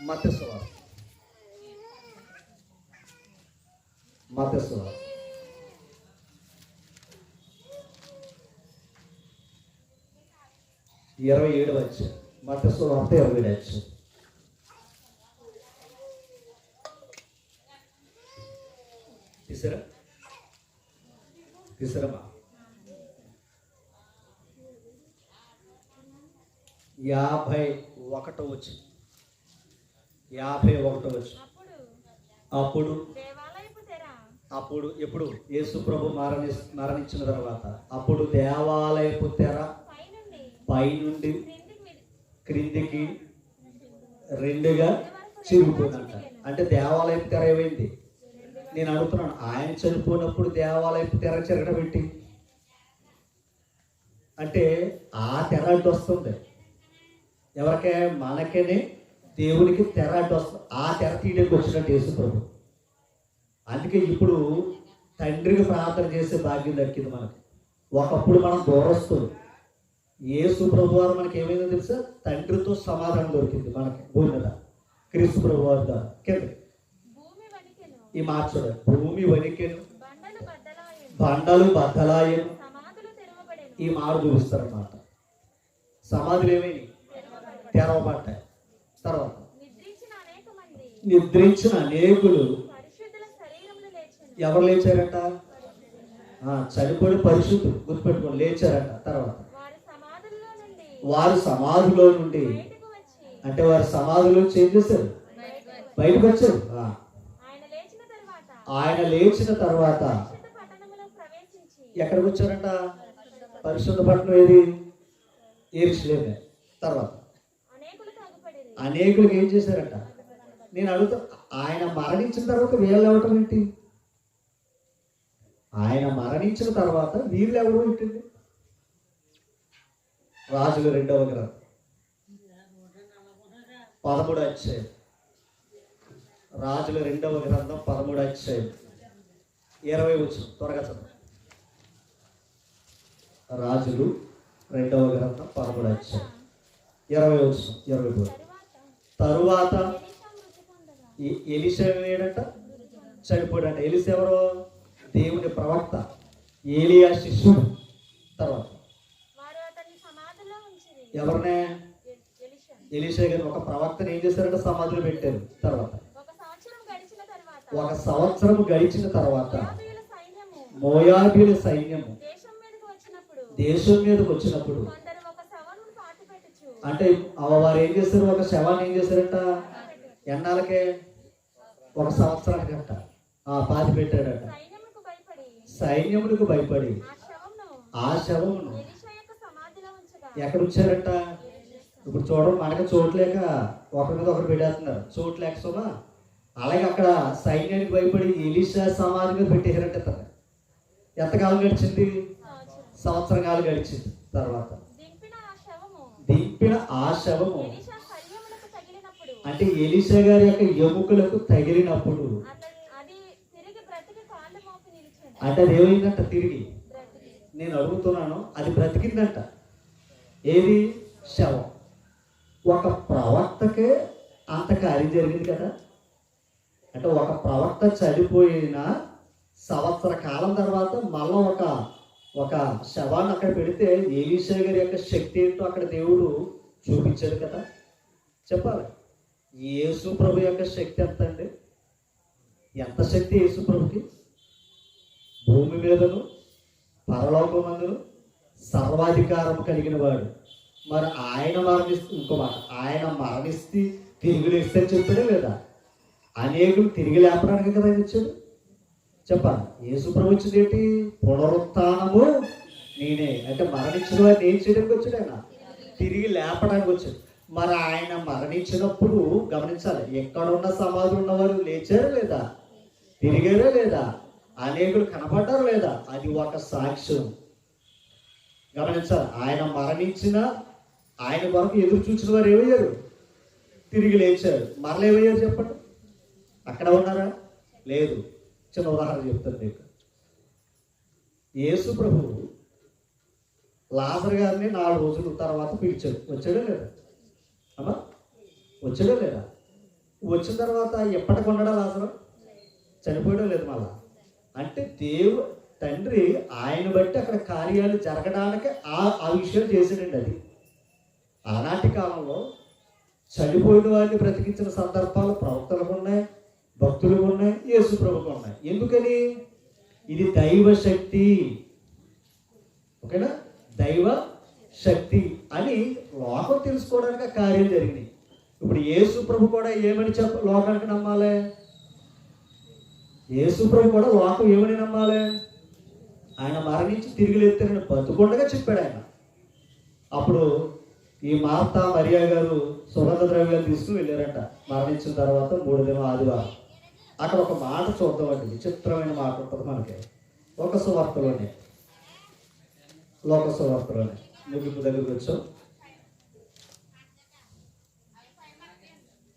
మత్తయి సువార్త 27వ అధ్యాయం. మత్తయి సువార్త 27వ అధ్యాయం. తీసారమ్మా? 51వ వచనం. 51వ వచనం. అప్పుడు ఎప్పుడు? యేసు ప్రభు మరణించిన తర్వాత అప్పుడు దేవాలయపు తెర పైనుండి క్రిందికి 2గా చిరిగిపోయిందంట. అంటే దేవాలయపు తెర ఏమైంది? నేను అడుగుతున్నాను, ఆయన చనిపోయినప్పుడు దేవాలయపు తెర చెరగడం పెట్టి అంటే ఆ తెర అడ్డు వస్తుంది. ఎవరికే? మనకేనే దేవునికి తెర అడ్డు వస్తుంది. ఆ తెర తీయడానికి వచ్చినట్టు యేసు ప్రభు. అందుకే ఇప్పుడు తండ్రికి ప్రార్థన చేసే భాగ్యం దక్కింది మనకి. ఒకప్పుడు మనం దూరస్తులు. యేసు ప్రభు వారు మనకి ఏమైందో తెలుసా? తండ్రితో సమాధానం దొరికింది మనకి భూమి మీద, క్రీస్తు ప్రభు వారి ద్వారా. కింద ఈ మాట చూడండి, భూమి వణికెను, బండలు బద్దలాయను. ఈ మాట చూపిస్తారన్నమాట. సమాధులు ఏమైనాయి? తెరవబడ్డాయి. తర్వాత నిద్రించిన అనేకులు ఎవరు లేచారంట? చనిపోయిన పరిశుద్ధులు, గుర్తుపెట్టుకొని లేచారంట. తర్వాత వారు సమాధిలో నుండి, అంటే వారి సమాధిలో చేంజ్ చేశారు, బయటకు వచ్చారు. ఆయన లేచిన తర్వాత ఎక్కడికి వచ్చారంట? పరిశుద్ధ పట్టణం ఏది? యెరూషలేమే. తర్వాత అనేకులకు ఏం చేశారంట? నేను అడుగుతా, ఆయన మరణించిన తర్వాత వీళ్ళు ఎవటం ఏంటి? ఆయన మరణించిన తర్వాత వీళ్ళు ఎవరు ఏంటండి? రాజుల 2వ గ్రంథం 13వ అధ్యాయం. రాజుల 2వ గ్రంథం 13వ అధ్యాయం 20వ వచనం. త్వరగా చదువు. రాజులు 2వ గ్రంథం 13వ అధ్యాయం 20వ వచనం. 20 తరువాత ఎలీషా ఏడంట? చనిపోయాడంట. ఎలీషా ఎవరు? దేవుని ప్రవక్త, ఏలియా శిష్యుడు. తర్వాత ఎవరినే? ఎలీషా గారు ఒక ప్రవక్తను ఏం చేశారంటే సమాధులు పెట్టారు. తర్వాత 1 సంవత్సరం గడిచిన తర్వాత మోయాబీల సైన్యము దేశం మీదకి వచ్చినప్పుడు అంటే వారు ఏం చేశారు? ఒక శవాన్ని ఏం చేశారంట? ఎన్నాళ్ళకే? 1 సంవత్సరానికి అంట పాతి పెట్టాడట. సైన్యములకు భయపడి ఆ శవమును ఎక్కడ ఉంచారంట? ఇప్పుడు చూడండి, మనకి చోట్లేక ఒకరి మీద ఒకరు పెట్టేస్తున్నారు, చోట్లేక సోమా. అలాగే అక్కడ సైన్యానికి భయపడి ఎలీషా సమాధి మీద పెట్టేశారంట. ఎంతకాలం గడిచింది? సంవత్సరం కాలం గడిచింది. తర్వాత దింపిన ఆ శవము అంటే ఎలీషా గారి యొక్క ఎముకలకు తగిలినప్పుడు అంటే అది ఏమైందంట? తిరిగి. నేను అడుగుతున్నాను, అది బ్రతికిందంట. ఏది? శవం. ఒక ప్రవక్తకే అంత కార్యం జరిగింది కదా. అంటే ఒక ప్రవక్త చనిపోయిన సంవత్సర కాలం తర్వాత మళ్ళీ ఒక శవాన్ని అక్కడ పెడితే ఎలీషా గారి యొక్క శక్తి ఏంటో అక్కడ దేవుడు చూపించాడు కదా. చెప్పాలి, యేసు ప్రభు యొక్క శక్తి ఎంత అండి? ఎంత శక్తి యేసు ప్రభుకి? భూమి మీదను పరలోకమందును సర్వాధికారం కలిగిన వాడు. మరి ఆయన మరణిస్తూ, ఇంకో మాట, ఆయన మరణిస్తే తిరిగి లేస్తే చెప్పాడే లేదా? అనేకులు తిరిగి లేపడానికి కదా ఆయన వచ్చాడు. చెప్పాలి, యేసు ప్రభు వచ్చింది ఏంటి? పునరుత్థానము నేనే. అంటే మరణించిన వాడిని ఏం చేయడానికి వచ్చాడు? ఆయన తిరిగి లేపడానికి వచ్చాడు. మరి ఆయన మరణించినప్పుడు గమనించాలి, ఎక్కడ ఉన్న సమాధులు ఉన్నవారు లేచారా లేదా? తిరిగారా లేదా? అనేకులు కనపడ్డారు లేదా? అది ఒక సాక్ష్యం. గమనించాలి, ఆయన మరణించిన ఆయన కొరకు ఎదురు చూసిన వారు ఏమయ్యారు? తిరిగి లేచారు. మరలా ఏమయ్యారు చెప్పండి? అక్కడ ఉన్నారా? లేదు. చిన్న ఉదాహరణ చెప్తాను మీకు. యేసు ప్రభు లాజరు గారిని 4 రోజుల తర్వాత పిలిచాడు. వచ్చాడా లేదా? అమ్మా, వచ్చాడా లేదా? వచ్చిన తర్వాత ఎప్పటికి ఉన్నాడా లాజరు? చనిపోయాడో లేదు మళ్ళా? అంటే తండ్రి ఆయన బట్టి అక్కడ కార్యాలు జరగడానికి ఆ విషయం చేశాడండి. అది ఆనాటి కాలంలో చనిపోయిన వారిని బ్రతికించిన సందర్భాలు ప్రవక్తలకు ఉన్నాయి, భక్తులకు ఉన్నాయి, యేసు ప్రభుకు ఉన్నాయి. ఎందుకని? ఇది దైవ శక్తి. ఓకేనా? దైవ శక్తి అని లోకం తెలుసుకోవడానికి ఆ కార్యం జరిగినాయి. ఇప్పుడు యేసు ప్రభు కూడా ఏమని లోకానికి నమ్మాలి? యేసు ప్రభు కూడా లోకం ఏమని నమ్మాలి? ఆయన మరణించి తిరిగి లేస్తారని బతుకుండగా చెప్పాడు ఆయన. అప్పుడు ఈ మార్తా మరియా గారు సుగంధ ద్రవ్యాలు తీసుకుని వెళ్ళారంట మరణించిన తర్వాత 3వ దినం ఆదివారం. అక్కడ ఒక మాట చూద్దామండి, విచిత్రమైన మాట ఉంటుంది మనకి. లోక సువార్తలోనే ముగింపు దగ్గరికి వచ్చాం.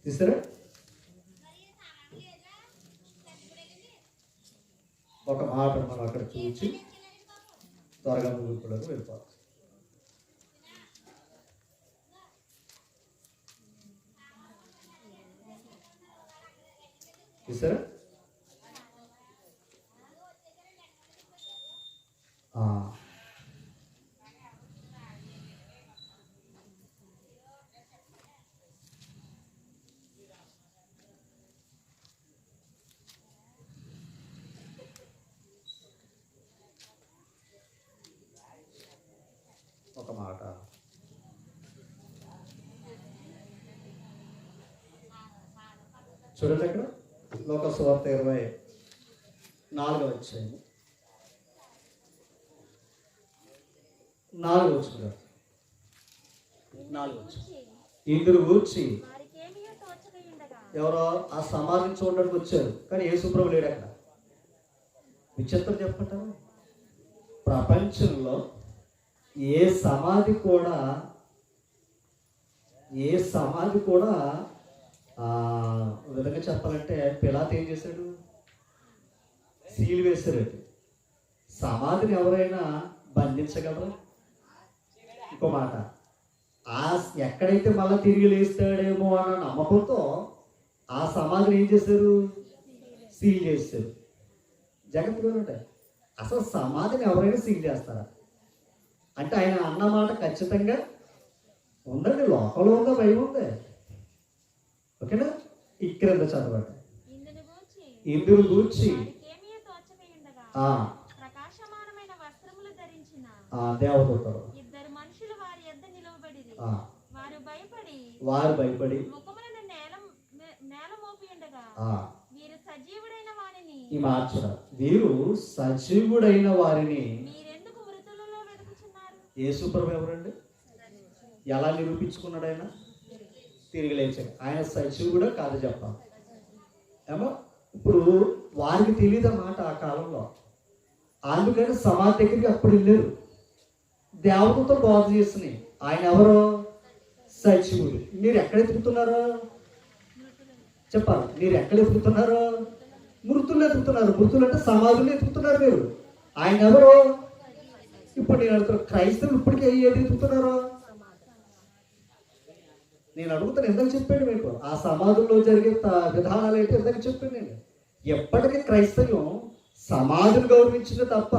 తీసారా? ఒక మాట మనం అక్కడ చూసి త్వరగా ముగింపులకు వెళ్ళిపోతాం. చూసారా? ఒక మాట చూడండి, అక్కడ లోక సువార్త 24వ అధ్యాయం 4వ వచనం. ఇందురు గూర్చి ఎవరో ఆ సమాధిని చూడడానికి వచ్చారు, కానీ యేసు ప్రభు లేడు అక్కడ. విచిత్రం చెప్పటం, ప్రపంచంలో ఏ సమాధి కూడా విధంగా చెప్పాలంటే పిలాతు ఏం చేశాడు? సీల్ వేశారు. సమాధిని ఎవరైనా బంధించగలరా? ఇంకో మాట, ఎక్కడైతే మళ్ళీ తిరిగి లేస్తాడేమో అన్న నమ్మకంతో ఆ సమాధిని ఏం చేశారు? సీల్ చేశారు. జాగ్రత్తగా ఉంటాయి. అసలు సమాధిని ఎవరైనా సీల్ చేస్తారా? అంటే ఆయన అన్నమాట ఖచ్చితంగా ఉందండి, లోకంలో ఉందా, భయం ఉంది. ఓకేనా? ఇక్కడ చదవండి. ఇందును గూర్చి దేవదూతలు వారు భయపడి ఈ మార్చడ వీరు సజీవుడైన వారిని. యేసు ప్రభు ఎవరండి? ఎలా నిరూపించుకున్నాడు? ఆయన తిరిగి లేచాడు. ఆయన సజీవుడా కాదు చెప్పాలి. ఏమో ఇప్పుడు వారికి తెలియదు అన్నమాట ఆ కాలంలో. అందుకని సమాధి దగ్గరికి అప్పుడు వెళ్ళారు. దేవతతో బోధ చేస్తున్నాయి. ఆయన ఎవరో? సజీవుడు. మీరు ఎక్కడ ఎదుగుతున్నారో చెప్పాలి. మీరు ఎక్కడ ఎదుగుతున్నారో? మృతులు ఎదుగుతున్నారు. మృతులు అంటే సమాధులు ఎదుగుతున్నారు మీరు. ఆయన ఎవరో? ఇప్పుడు నేను అడుగుతున్నా, క్రైస్తవులు ఇప్పటికే ఏది ఎదుగుతున్నారో? నేను అడుగుతాను, ఎందుకు చెప్పాడు మీకు ఆ సమాధుల్లో జరిగే విధానాలు ఏంటి ఎందుకు చెప్పాను నేను. ఎప్పటికీ క్రైస్తవ్యం సమాధిని గౌరవించింది తప్ప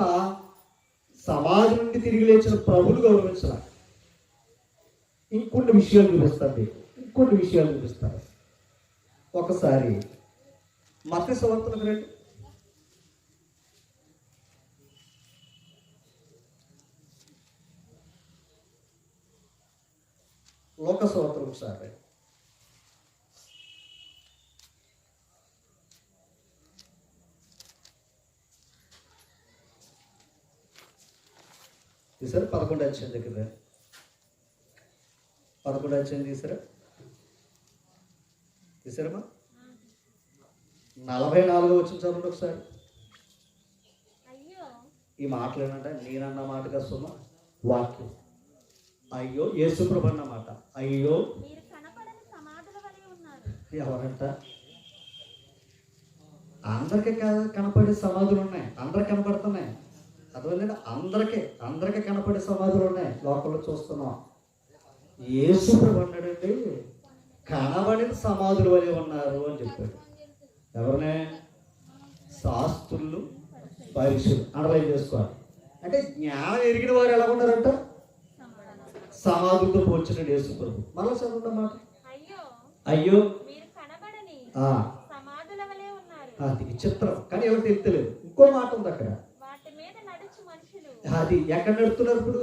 సమాధి నుండి తిరిగి లేచిన ప్రభులు గౌరవించాల. ఇంకొన్ని విషయాలు చూపిస్తాను మీకు, ఇంకొన్ని విషయాలు చూపిస్తాను. ఒకసారి మత్తయి సువార్తలకు రండి. లోక సువార్తలు ఒకసారి తీసారా? 11 అధ్యాయం దగ్గర 11 అధ్యాయం తీసారమ్మా? 44 వచ్చిన చదవండి ఒకసారి. ఈ మాటలు ఏంటంటే నేనన్న మాటగా సుమ వాక్యం. అయ్యో, యేసుప్రభు అన్న మాట. అయ్యో, ఎవరంట? అందరికీ కనపడే సమాధులు ఉన్నాయి, అందరికి కనపడుతున్నాయి. అర్థమైందండి? అందరికీ కనపడే సమాధులు ఉన్నాయి, లోకంలో చూస్తున్నాం. యేసుప్రభు అన్నాడండి, కనబడిన సమాధుల వలె ఉన్నారు అని చెప్పాడు. ఎవరినే? శాస్త్రులు, పరిశుద్ధులు. అండర్లైన్ చేసుకోవాలి. అంటే జ్ఞానం ఎరిగిన వారు ఎలా ఉన్నారంట? సమాధులతో పోల్చినాడు యేసుప్రభు. మళ్ళా చదవండి మాట. అయ్యో, అది విచిత్రం, కానీ ఎవరు తెలియలేదు. ఇంకో మాట ఉంది అక్కడ. అది ఎక్కడ నడుస్తున్నారు ఇప్పుడు?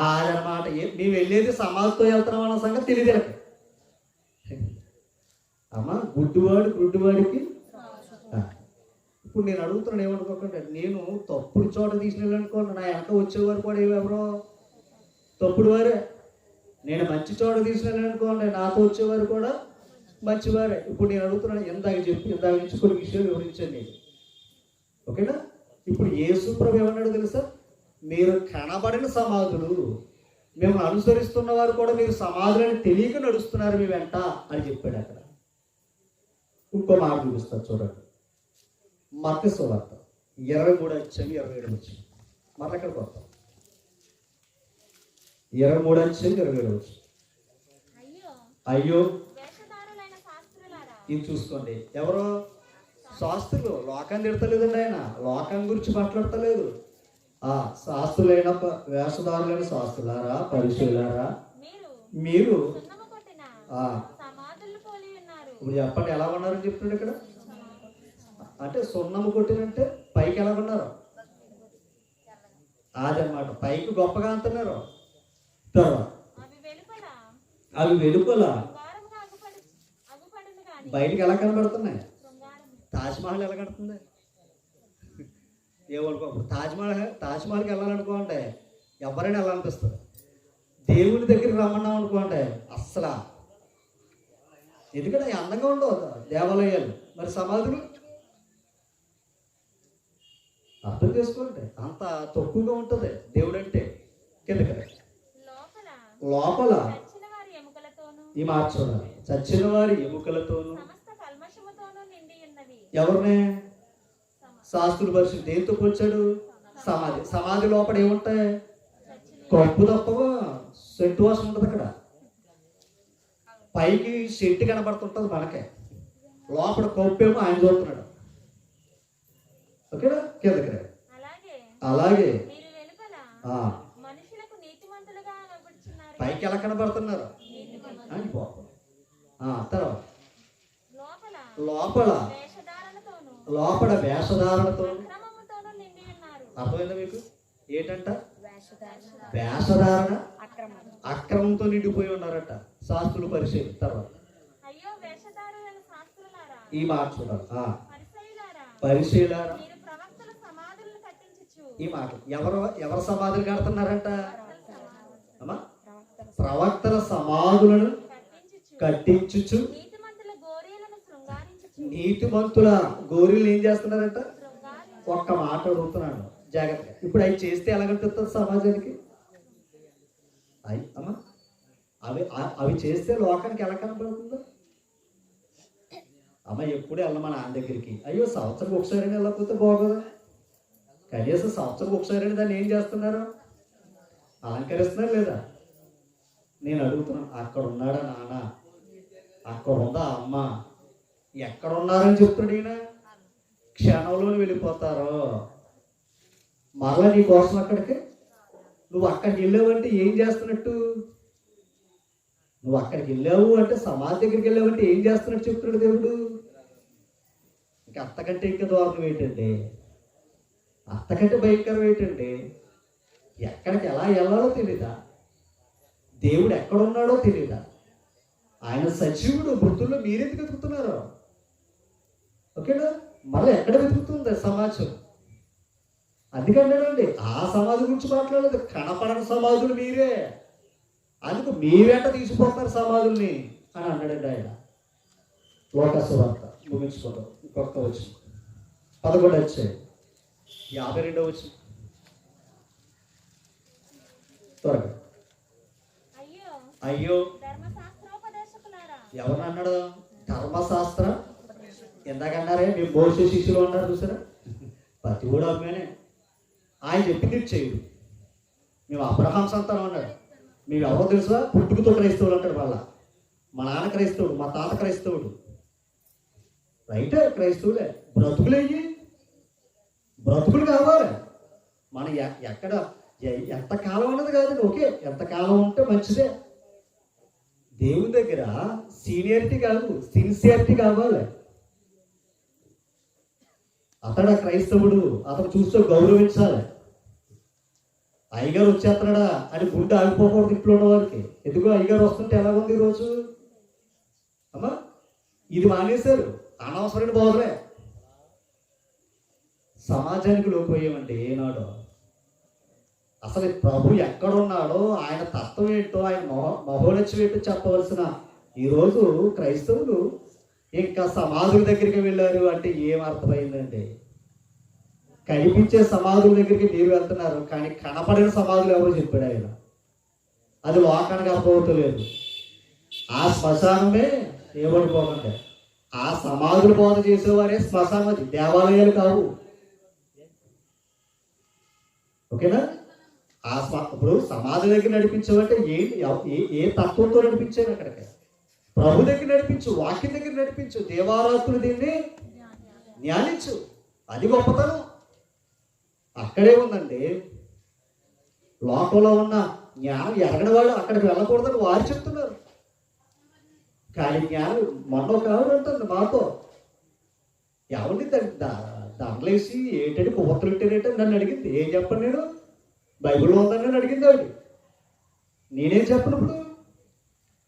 అదనమాట. మేము వెళ్ళేది సమాధితో వెళ్తున్నాం అన్న సంగతి తెలియదు. అమ్మా, గుడ్డివాడికి ఇప్పుడు నేను అడుగుతున్నాను, ఏమనుకోకండి. నేను తప్పుడు చోట తీసిన అనుకోండి, నా వెనక వచ్చేవారు కూడా ఎవరో తప్పుడు వారే. నేను మంచి చోట తీసిన అనుకోండి, నాతో వచ్చేవారు కూడా మంచివారే. ఇప్పుడు నేను అడుగుతున్నాను, ఇందాక నుంచి కొన్ని విషయాలు వివరించాను నేను. ఓకేనా? ఇప్పుడు యేసుప్రభు ఏమన్నాడు తెలుసా? మీరు కనబడిన సమాధులు, మేము అనుసరిస్తున్న వారు కూడా మీరు సమాధులని తెలియక నడుస్తున్నారు మీ వెంట అని చెప్పాడు అక్కడ. ఇంకో మాట చూపిస్తారు చూడండి. మత్తయి సువార్త 23:27 మళ్ళీ ఎక్కడికి వస్తాం. 23:27. అయ్యో, ఇది చూసుకోండి. ఎవరో శాస్త్రులు. లోకాన్ని తిడతలేదండి ఆయన, లోకం గురించి మాట్లాడతలేదు. శాస్త్రులైన వేషధారులైన శాస్త్రులారా, పరిశీలారా, మీరు ఇప్పుడు చెప్పండి ఎలా ఉన్నారని చెప్తున్నాడు ఇక్కడ. అంటే సున్నము కొట్టినంటే పైకి ఎలా ఉన్నారు? అదనమాట. పైకి గొప్పగా అంటున్నారు, అవి వెలుపల బయటికి ఎలా కనబడుతున్నాయి? తాజ్మహల్ ఎలా కడుతుంది? ఏమనుకో, తాజ్మహల్కి వెళ్ళాలనుకోండి ఎవరైనా వెళ్ళాలనిపిస్తుంది. దేవుని దగ్గరికి రమ్మన్నాం అనుకోండి అస్సలు. ఎందుకంటే అందంగా ఉండవు దేవాలయాలు, మరి సమాధులు అర్థం చేసుకోండి. అంత తక్కువగా ఉంటుంది దేవుడు అంటే. కిందకి లోపల ఈ మాట చూడాలి, చచ్చిన వారి ఎముకలతోనూ. ఎవరినే? శాస్త్రుల పరిస్థితి దేంతో పోల్చాడు? సమాధి లోపల ఏముంటాయి? కప్పు తప్పగా సెంటు వాసన ఉంటుంది అక్కడ. పైకి చెట్టు కనబడుతుంటుంది మనకే, లోపల కప్పేమో ఆయన చూస్తున్నాడు. ఓకేనా? కిందకి అలాగే పైకి ఎలా కనబడుతున్నారు అని తర్వాత లోపల వేషధారణతో. అర్థమైందా మీకు? ఏంటంట? వేషధారణ అక్రమంతో నిండిపోయి ఉన్నారట శాస్త్రులు, పరిశీలి. తర్వాత ఈ మాట చూడాలి. పరిశీలారా, ఈ మాట ఎవరు సమాధులు కడుతున్నారంట? అమ్మా, ప్రవక్తల సమాధులను కట్టించుచు నీతిమంతుల గోరీలు ఏం చేస్తున్నారంట? ఒక్క మాట అడుగుతున్నాను జాగ్రత్తగా. ఇప్పుడు అవి చేస్తే ఎలా కనిపిస్తుంది సమాజానికి? అమ్మా, అవి చేస్తే లోకానికి ఎలా కనపడుతుందో? అమ్మ, ఎప్పుడు వెళ్ళమా నాన్న దగ్గరికి. అయ్యో, సంవత్సరం ఒకసారి వెళ్ళకపోతే బాగోదా? కనీసం సంవత్సరం ఒకసారి దాన్ని ఏం చేస్తున్నారు? అలంకరిస్తున్నారు లేదా? నేను అడుగుతున్నాను, అక్కడ ఉన్నాడా నాన్న, అక్కడ ఉందా అమ్మ, ఎక్కడ ఉన్నారని చెప్తున్నాడు ఈయన. క్షణంలోనే వెళ్ళిపోతారు. మరలా నీ కోసం అక్కడికి నువ్వు అక్కడికి వెళ్ళావంటే ఏం చేస్తున్నట్టు? నువ్వు అక్కడికి వెళ్ళావు అంటే, సమాధి దగ్గరికి వెళ్ళావంటే ఏం చేస్తున్నట్టు చెప్తున్నాడు దేవుడు. ఇంకా అంతకంటే ఇంకా దారుణం ఏంటంటే, అంతకంటే భయంకరం ఏంటంటే, ఎక్కడికి ఎలా వెళ్ళాలో తెలీదా, దేవుడు ఎక్కడున్నాడో తెలీదా. ఆయన సజీవుడు, మృతుల్లో మీరెందుకు వెతుకుతున్నారు? ఓకేనా? మళ్ళీ ఎక్కడ వెతుకుతుంది సమాజం? అందుకంటేనండి ఆ సమాధి గురించి మాట్లాడలేదు, కనపడని సమాధులు మీరే, అందుకు మీరెంట తీసుకుపోతున్నారు సమాధుల్ని అని అన్నాడండి ఆయన. లోకసువార్త ముగించుకోవడం ఇంకొక వచ్చి 11 వచ్చాయి, 52 వచ్చి త్వరగా. అయ్యో ఎవరు అన్నాడు? ధర్మశాస్త్ర ఎందాకన్నారే, మేము మోసే శిష్యులు అన్నారు చూసారా, ప్రతి కూడా అమ్మేనే. ఆయన చెప్పింది చేయడు. మేము అబ్రహాం సంతానం అన్నాడు. మేము ఎవరో తెలుసా? పుట్టుకతో క్రైస్తవులు అంటాడు. వాళ్ళ మా నాన్న క్రైస్తవుడు, మా తాత క్రైస్తవుడు. రైటే, క్రైస్తవులే. బ్రతుకులేయి, బ్రతుకులు కావాలి. మన ఎక్కడ ఎంతకాలం అన్నది కాదండి. ఓకే, ఎంతకాలం ఉంటే మంచిదే. దేవుని దగ్గర సీనియారిటీ కాదు, సిన్సియారిటీ కావాలి. అతడు క్రైస్తవుడు, అతను చూస్తూ గౌరవించాలి. అయ్యగారు వచ్చేస్తున్నాడా అని గుండె ఆగిపోకూడదు ఇంట్లో ఉన్న వారికి. ఎందుకో అయ్యగారు వస్తుంటే ఎలా ఉంది ఈరోజు అమ్మా, ఇది మానేశారు, అనవసరమైన బోధలే. సమాజానికి లోపోయామంటే ఏనాడో. అసలు ప్రభు ఎక్కడున్నాడో, ఆయన తత్వం ఏంటో, ఆయన మహోన్నత్యం ఏంటో చెప్పవలసిన ఈరోజు క్రైస్తవులు ఇంకా సమాధుల దగ్గరికి వెళ్ళారు అంటే ఏం అర్థమైందండి? కనిపించే సమాధుల దగ్గరికి మీరు వెళ్తున్నారు, కానీ కనపడిన సమాధులు ఎవరు చెప్పాడు ఆయన. అది లోకానికి అర్థమవుతలేదు. ఆ శ్మశానమే ఏమనుకోకండి, ఆ సమాధులు బోధ చేసేవారే శ్మశానం, అది దేవాలయాలు కావు. ఓకేనా? ఇప్పుడు సమాధి దగ్గర నడిపించమంటే ఏ తత్వంతో నడిపించాను? అక్కడికి ప్రభు దగ్గర నడిపించు, వాక్యం దగ్గర నడిపించు, దేవారాత్రులు దీన్ని ధ్యానించు. అది గొప్పతనం. అక్కడే ఉందండి. లోకంలో ఉన్న జ్ఞానం ఎరగని వాళ్ళు అక్కడికి వెళ్ళకూడదని వారు చెప్తున్నారు. కానీ జ్ఞానం మొన్న ఒక ఆవిడ ఉంటుంది మాతో, ఎవరిని దండలేసి ఏంటంటే కువత్తలు పెట్టారేంటని నన్ను అడిగింది. ఏం చెప్పండి నేను? బైబిల్లో ఉందని నన్ను అడిగింది ఆవిడ. నేనేం చెప్పినప్పుడు,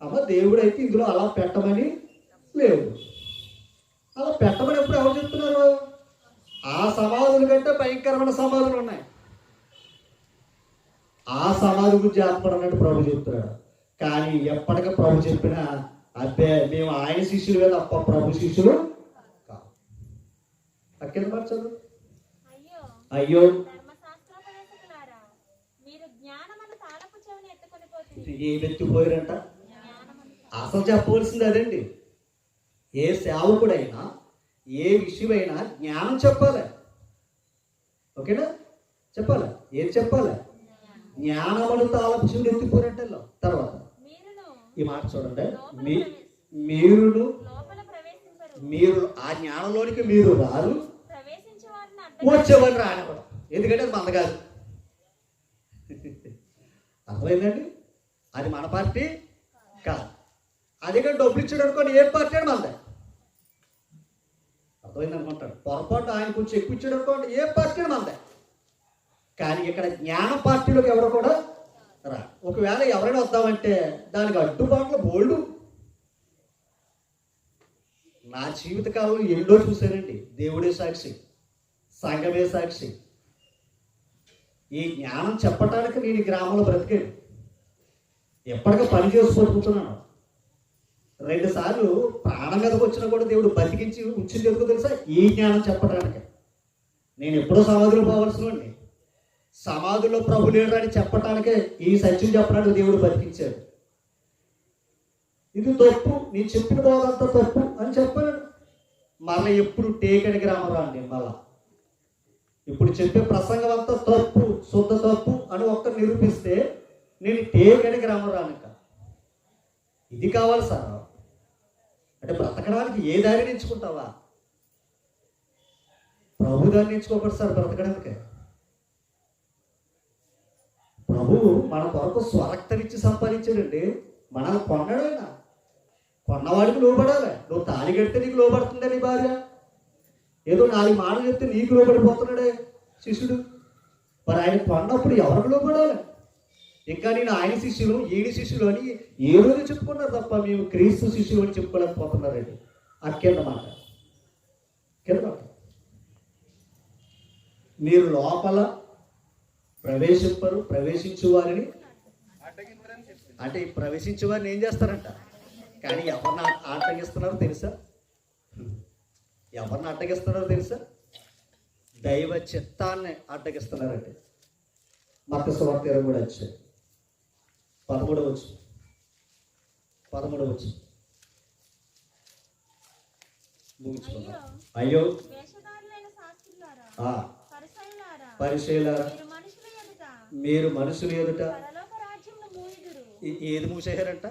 అమ్మ దేవుడు అయితే ఇందులో అలా పెట్టమని లేదు. అలా పెట్టమని ఎప్పుడు ఎవరు చెప్తున్నారు? ఆ సమాధుల కంటే భయంకరమైన సమాధులు ఉన్నాయి. ఆ సమాధి గురించి ఆత్మడన్నట్టు ప్రభు చెప్తున్నాడు. కానీ ఎప్పటికీ ప్రభు చెప్పినా అబ్బే మేము ఆయన శిష్యులుగా తప్ప ప్రభు శిష్యులు కాదు. అక్కడ మార్చదు. అయ్యో ఏం ఎత్తిపోయారంట. అసలు చెప్పవలసింది అదండి. ఏ సేవకుడైనా ఏ విషయమైనా జ్ఞానం చెప్పాలి. ఓకేనా? చెప్పాలి. ఏం చెప్పాలి? జ్ఞానమును తాళపు చెవులు ఎత్తిపోయినట్టల్లో. తర్వాత ఈ మాట చూడండి, మీరు ఆ జ్ఞానంలోనికి మీరు రారు, వచ్చేవాళ్ళు రానివ్వడం. ఎందుకంటే అది మంద కాదు. అర్థమైందండి? అది మన పార్టీ కాదు. అదే కానీ డబ్బులు ఇచ్చాడు అనుకోండి, ఏ పార్టీ అని మనదే. అర్థమైంది అనుకుంటాడు. పొరపాటు ఆయన కొంచెం ఎక్కువ ఇచ్చాడు అనుకోండి, ఏ పార్టీ అని మనదే. కానీ ఇక్కడ జ్ఞాన పార్టీలోకి ఎవరు కూడా రా. ఒకవేళ ఎవరైనా వద్దామంటే దానికి అడ్డుబాట్లు బోల్డు. నా జీవితకాలంలో ఎన్నో చూశానండి. దేవుడే సాక్షి, సంఘమే సాక్షి. ఈ జ్ఞానం చెప్పటానికి నేను ఈ గ్రామంలో బ్రతికాను. ఎప్పటికీ పని చేసుకుంటున్నాను. 2 సార్లు ప్రాణం మీదకి వచ్చినా కూడా దేవుడు బతికించి ఉంచింది ఎందుకు తెలుసా? ఈ జ్ఞానం చెప్పడానికి. నేను ఎప్పుడో సమాధిలో పోవలసినండి. సమాధిలో ప్రభు లేడు అని చెప్పటానికే ఈ సత్యం చెప్పడానికి దేవుడు బతికించాడు. ఇది తప్పు, నేను చెప్పిన బోధంతా తప్పు అని చెప్పాడు. మళ్ళీ ఎప్పుడు టేకడి గ్రామం రాండి. మళ్ళా ఇప్పుడు చెప్పే ప్రసంగం అంతా తప్పు, శుద్ధ తప్పు అని ఒక్కరు నిరూపిస్తే నేను టేకడి గ్రామం రానిక. ఇది కావాలి సార్. అంటే బ్రతకడానికి ఏ దారిని ఎంచుకుంటావా? ప్రభు దాన్ని ఎంచుకోకూడదు సార్ బ్రతకడానికి. ప్రభువు మన కొరకు స్వరక్తం ఇచ్చి సంపాదించాడండి. మనల్ని కొన్నాడైనా, కొన్నవాడికి లోబడాలి. నువ్వు తాళి కడితే నీకు లోబడుతుందే నీ భార్య. ఏదో 4 మాటలు చెప్తే నీకు లోబడిపోతున్నాడే శిష్యుడు. మరి ఆయన కొన్నప్పుడు ఎవరికి లోబడాలి? ఇంకా నేను ఆయన శిష్యులు, ఈయన శిష్యులు అని ఏ రోజు చెప్పుకున్నారు తప్ప మేము క్రీస్తు శిష్యులు అని చెప్పుకోలేకపోతున్నారండి. ఆ కింద మాట మీరు లోపల ప్రవేశింపరు, ప్రవేశించు వారిని అడ్డగింపరని చెప్పింది. అంటే ఈ ప్రవేశించే వారిని ఏం చేస్తారంట? కానీ ఎవరిని ఆటగిస్తున్నారో తెలుసా? ఎవరిని అడ్డగిస్తున్నారో తెలుసా? దైవ చిత్తాన్ని అడ్డగిస్తున్నారంటే. మత్తయి సువార్త 23 వచ్చాయి 13 వచ్చి ముగించుకున్నాం. అయ్యో వేషధారులైన శాస్త్రులారా, ఆ పరిసయ్యులారా, పరిశీలారా, మీరు మనుషుల ఎదుట మీరు మనుషులు ఎదుట పరలోక రాజ్యమును మూయుదురు. ఏది మూసేశారంట?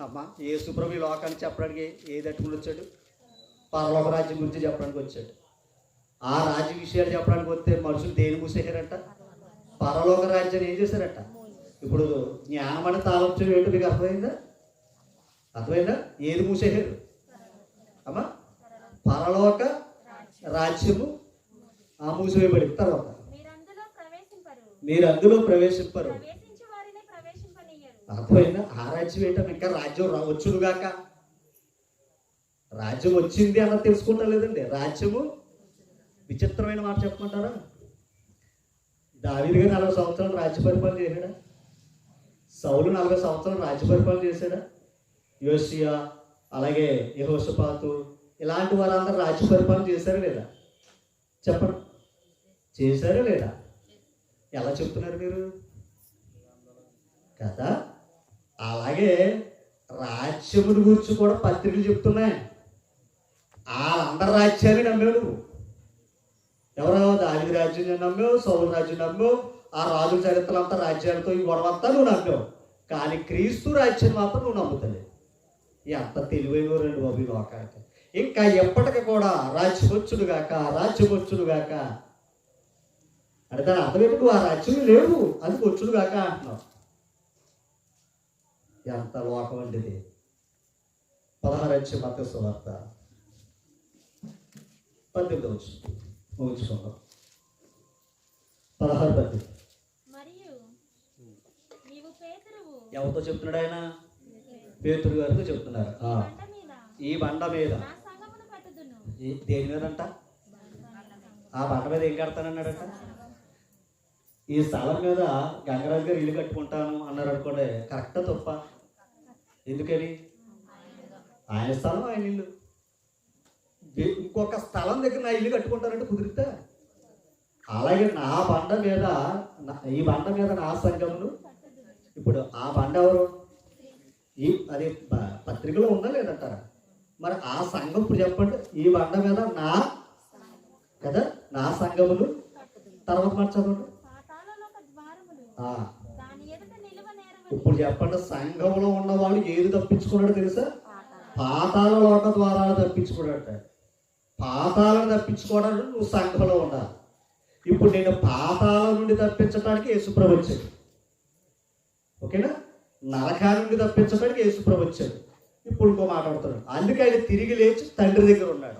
అమ్మా, యేసు ప్రభు ఈ లోకాన్ని చెప్పడానికి ఏది అట్టుకుని వచ్చాడు? పరలోక రాజ్యం గురించి చెప్పడానికి వచ్చాడు. ఆ రాజ్య విషయాలు చెప్పడానికి వస్తే మనుషులు దేని మూసేశారంట? పరలోక రాజ్యాన్ని ఏం చేశారట? ఇప్పుడు జ్ఞానం అనే తాళొచ్చు ఏంటో మీకు అర్థమైందా? ఏది మూసేశారు అమ్మా? పరలోక రాజ్యము మూసివేయబడింది. తర్వాత మీరు అందులో ప్రవేశింపరు. ప్రవేశించు వారిని ప్రవేశింపనీయరు. అర్థమైందా? ఆ రాజ్యం ఏంటో ఇంకా రాజ్యం వచ్చునుగాక. రాజ్యం వచ్చింది అన్నది తెలుసుకుంటా లేదండి. రాజ్యము విచిత్రమైన మాట చెప్పమంటారా? దావీదుగా 40 సంవత్సరాలు రాజ్య పరిపాలన చేశాడా? సౌలు 40 సంవత్సరాలు రాజ్య పరిపాలన చేశాడా? యోషియా, అలాగే యెహోషాపాతు, ఇలాంటి వారందరూ రాజ్య పరిపాలన చేశారా లేదా? చెప్పండి, చేశారా లేదా? ఎలా చెప్తున్నారు మీరు కదా? అలాగే రాజ్యముని గురించి కూడా పత్రికలు చెప్తున్నాయి. అందరి రాజ్యాన్ని నమ్మావు నువ్వు. ఎవరో దావీదు రాజ్యం నమ్మావు, సౌలు రాజ్యం నమ్మావు, ఆ రాజుల చరిత్రలంతా రాజ్యాలతో ఈ గొడవంతా నువ్వు నమ్మావు. కానీ క్రీస్తు రాజ్యం మాత్రం నువ్వు నమ్ముతలేదు. ఎంత తెలివైన రెండు బాబు లోకానికి. ఇంకా ఎప్పటికీ కూడా రాజ్యమొచ్చుడుగాక అంటే దాని అర్థం ఏంటి? నువ్వు ఆ రాజ్యం లేవు, అది వచ్చుడుగాక అంటున్నావు. ఎంత లోకం అండి ఇది. 16 మత్తయి సువార్త 18 ముగించుకుందాం. 16 మరియు నీవు పేతురువు. ఎవరితో చెప్తున్నాడు ఆయన? పేతురు గారితో చెప్తున్నారు. బండ మీద ఈ బండ మీద నా సంఘమును కట్టుదును. దేని మీద అంట? ఆ బండ మీద ఏం కడతానన్నాడట? ఈ స్థలం మీద గంగరాజు గారు ఇల్లు కట్టుకుంటాను అన్నారు అనుకోండి. కరెక్టా తప్ప? ఎందుకని? ఆయన స్థలం, ఆయన ఇల్లు. ఇంకొక స్థలం దగ్గర నా ఇల్లు కట్టుకుంటానంటే కుదిరితే? అలాగే నా బండ మీద, ఈ బండ మీద నా సంఘమును. ఇప్పుడు ఆ బండ ఎవరు? అది పత్రికలో ఉందా లేదంటారా? మరి ఆ సంఘం ఇప్పుడు చెప్పండి. ఈ బండ మీద నా కదా, నా సంఘమును. తర్వాత మాట చదవండి. పాతాళలోక ద్వారములు దాని ఎదుట నిలువ నేరవని. ఇప్పుడు చెప్పండి, సంఘంలో ఉన్నవాళ్ళు ఏది తప్పించుకున్నాడు తెలుసా? పాతాళ లోక ద్వారాలు తప్పించుకున్నాడట. పాతాలను తప్పించుకోవడానికి నువ్వు సంఘంలో ఉండాలి. ఇప్పుడు నేను పాతాళం నుండి తప్పించడానికి యేసుప్రభు వచ్చాడు. ఓకేనా? నరకా నుండి తప్పించడానికి యేసుప్రభు వచ్చాడు. ఇప్పుడు ఇంకో మాట్లాడుతున్నాడు. అందుకే ఆయన తిరిగి లేచి తండ్రి దగ్గర ఉన్నాడు,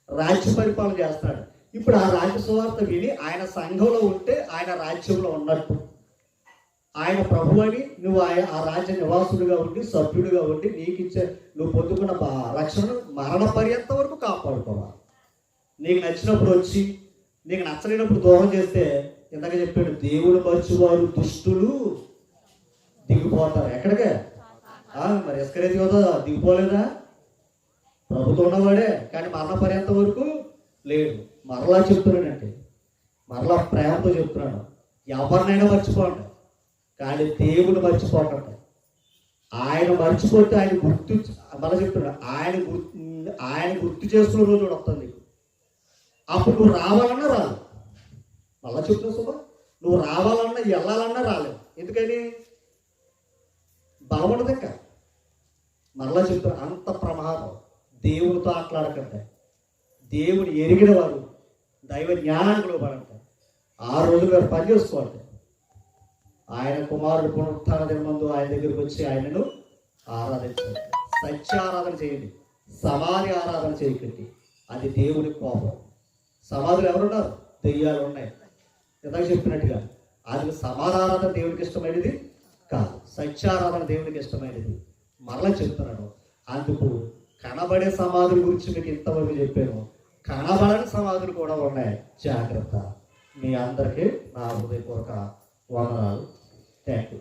రాజ్య పరిపాలన చేస్తున్నాడు. ఇప్పుడు ఆ రాజ్య సువార్త విని ఆయన సంఘంలో ఉంటే ఆయన రాజ్యంలో ఉన్నట్టు. ఆయన ప్రభు అని నువ్వు ఆ రాజ్య నివాసుడిగా ఉండి, సభ్యుడిగా ఉండి, నీకు ఇచ్చే నువ్వు పొందుకున్న రక్షణను మరణ పర్యంత వరకు కాపాడుకోవాలి. నీకు నచ్చినప్పుడు వచ్చి, నీకు నచ్చలేనప్పుడు దూరం చేస్తే, ఇందాక చెప్పాడు, దేవుడు మర్చివారు దుష్టులు దిగిపోతారు. ఎక్కడికే? మరి ఎస్కరేజ్ కదా దిగిపోలేదా? ప్రభుత్వం ఉన్నవాడే, కానీ మరణ పర్యంత వరకు లేడు. మరలా చెప్తున్నానంటే, మరలా ప్రేమతో చెప్తున్నాను, ఎవరినైనా మర్చిపోండి, కానీ దేవుడు మర్చిపోకండి. ఆయన మర్చిపోతే ఆయన గుర్తు, మళ్ళీ చెప్తున్నాడు, ఆయన గుర్తు చేసుకునే రోజు వస్తుంది నీకు. అప్పుడు నువ్వు రావాలన్నా రాదు. మళ్ళా చెప్తున్నా సుమా, నువ్వు రావాలన్నా వెళ్ళాలన్నా రాలేవు. ఎందుకని? బలం ఉండదు. ఇంకా మరలా చెప్తారు, అంత ప్రమాదం. దేవునితో ఆటలాడకండి. దేవుని ఎరిగిన వారు దైవ జ్ఞానానికి లోపడంటారు. ఆ రోజు గారు పని చేసుకోండి. ఆయన కుమారుడు పునరుత్థాన దినమందు ఆయన దగ్గరికి వచ్చి ఆయనను ఆరాధించండి. సత్య ఆరాధన చేయండి, సమాధి ఆరాధన చేయకండి. అది దేవుని కోపం. సమాధులు ఎవరున్నారు? దెయ్యాలు ఉన్నాయి. ఇందాక చెప్పినట్టుగా అది సమాధారాధన దేవునికి ఇష్టమైనది కాదు, సత్యారాధన దేవునికి ఇష్టమైనది. మరలా చెప్తున్నాను. అందుకు కనబడే సమాధుల గురించి మీకు ఇంతవరకు చెప్పాను. కనబడని సమాధులు కూడా ఉన్నాయి, జాగ్రత్త. మీ అందరికీ నా హృదయపూర్వక వందనాలు. Thank you.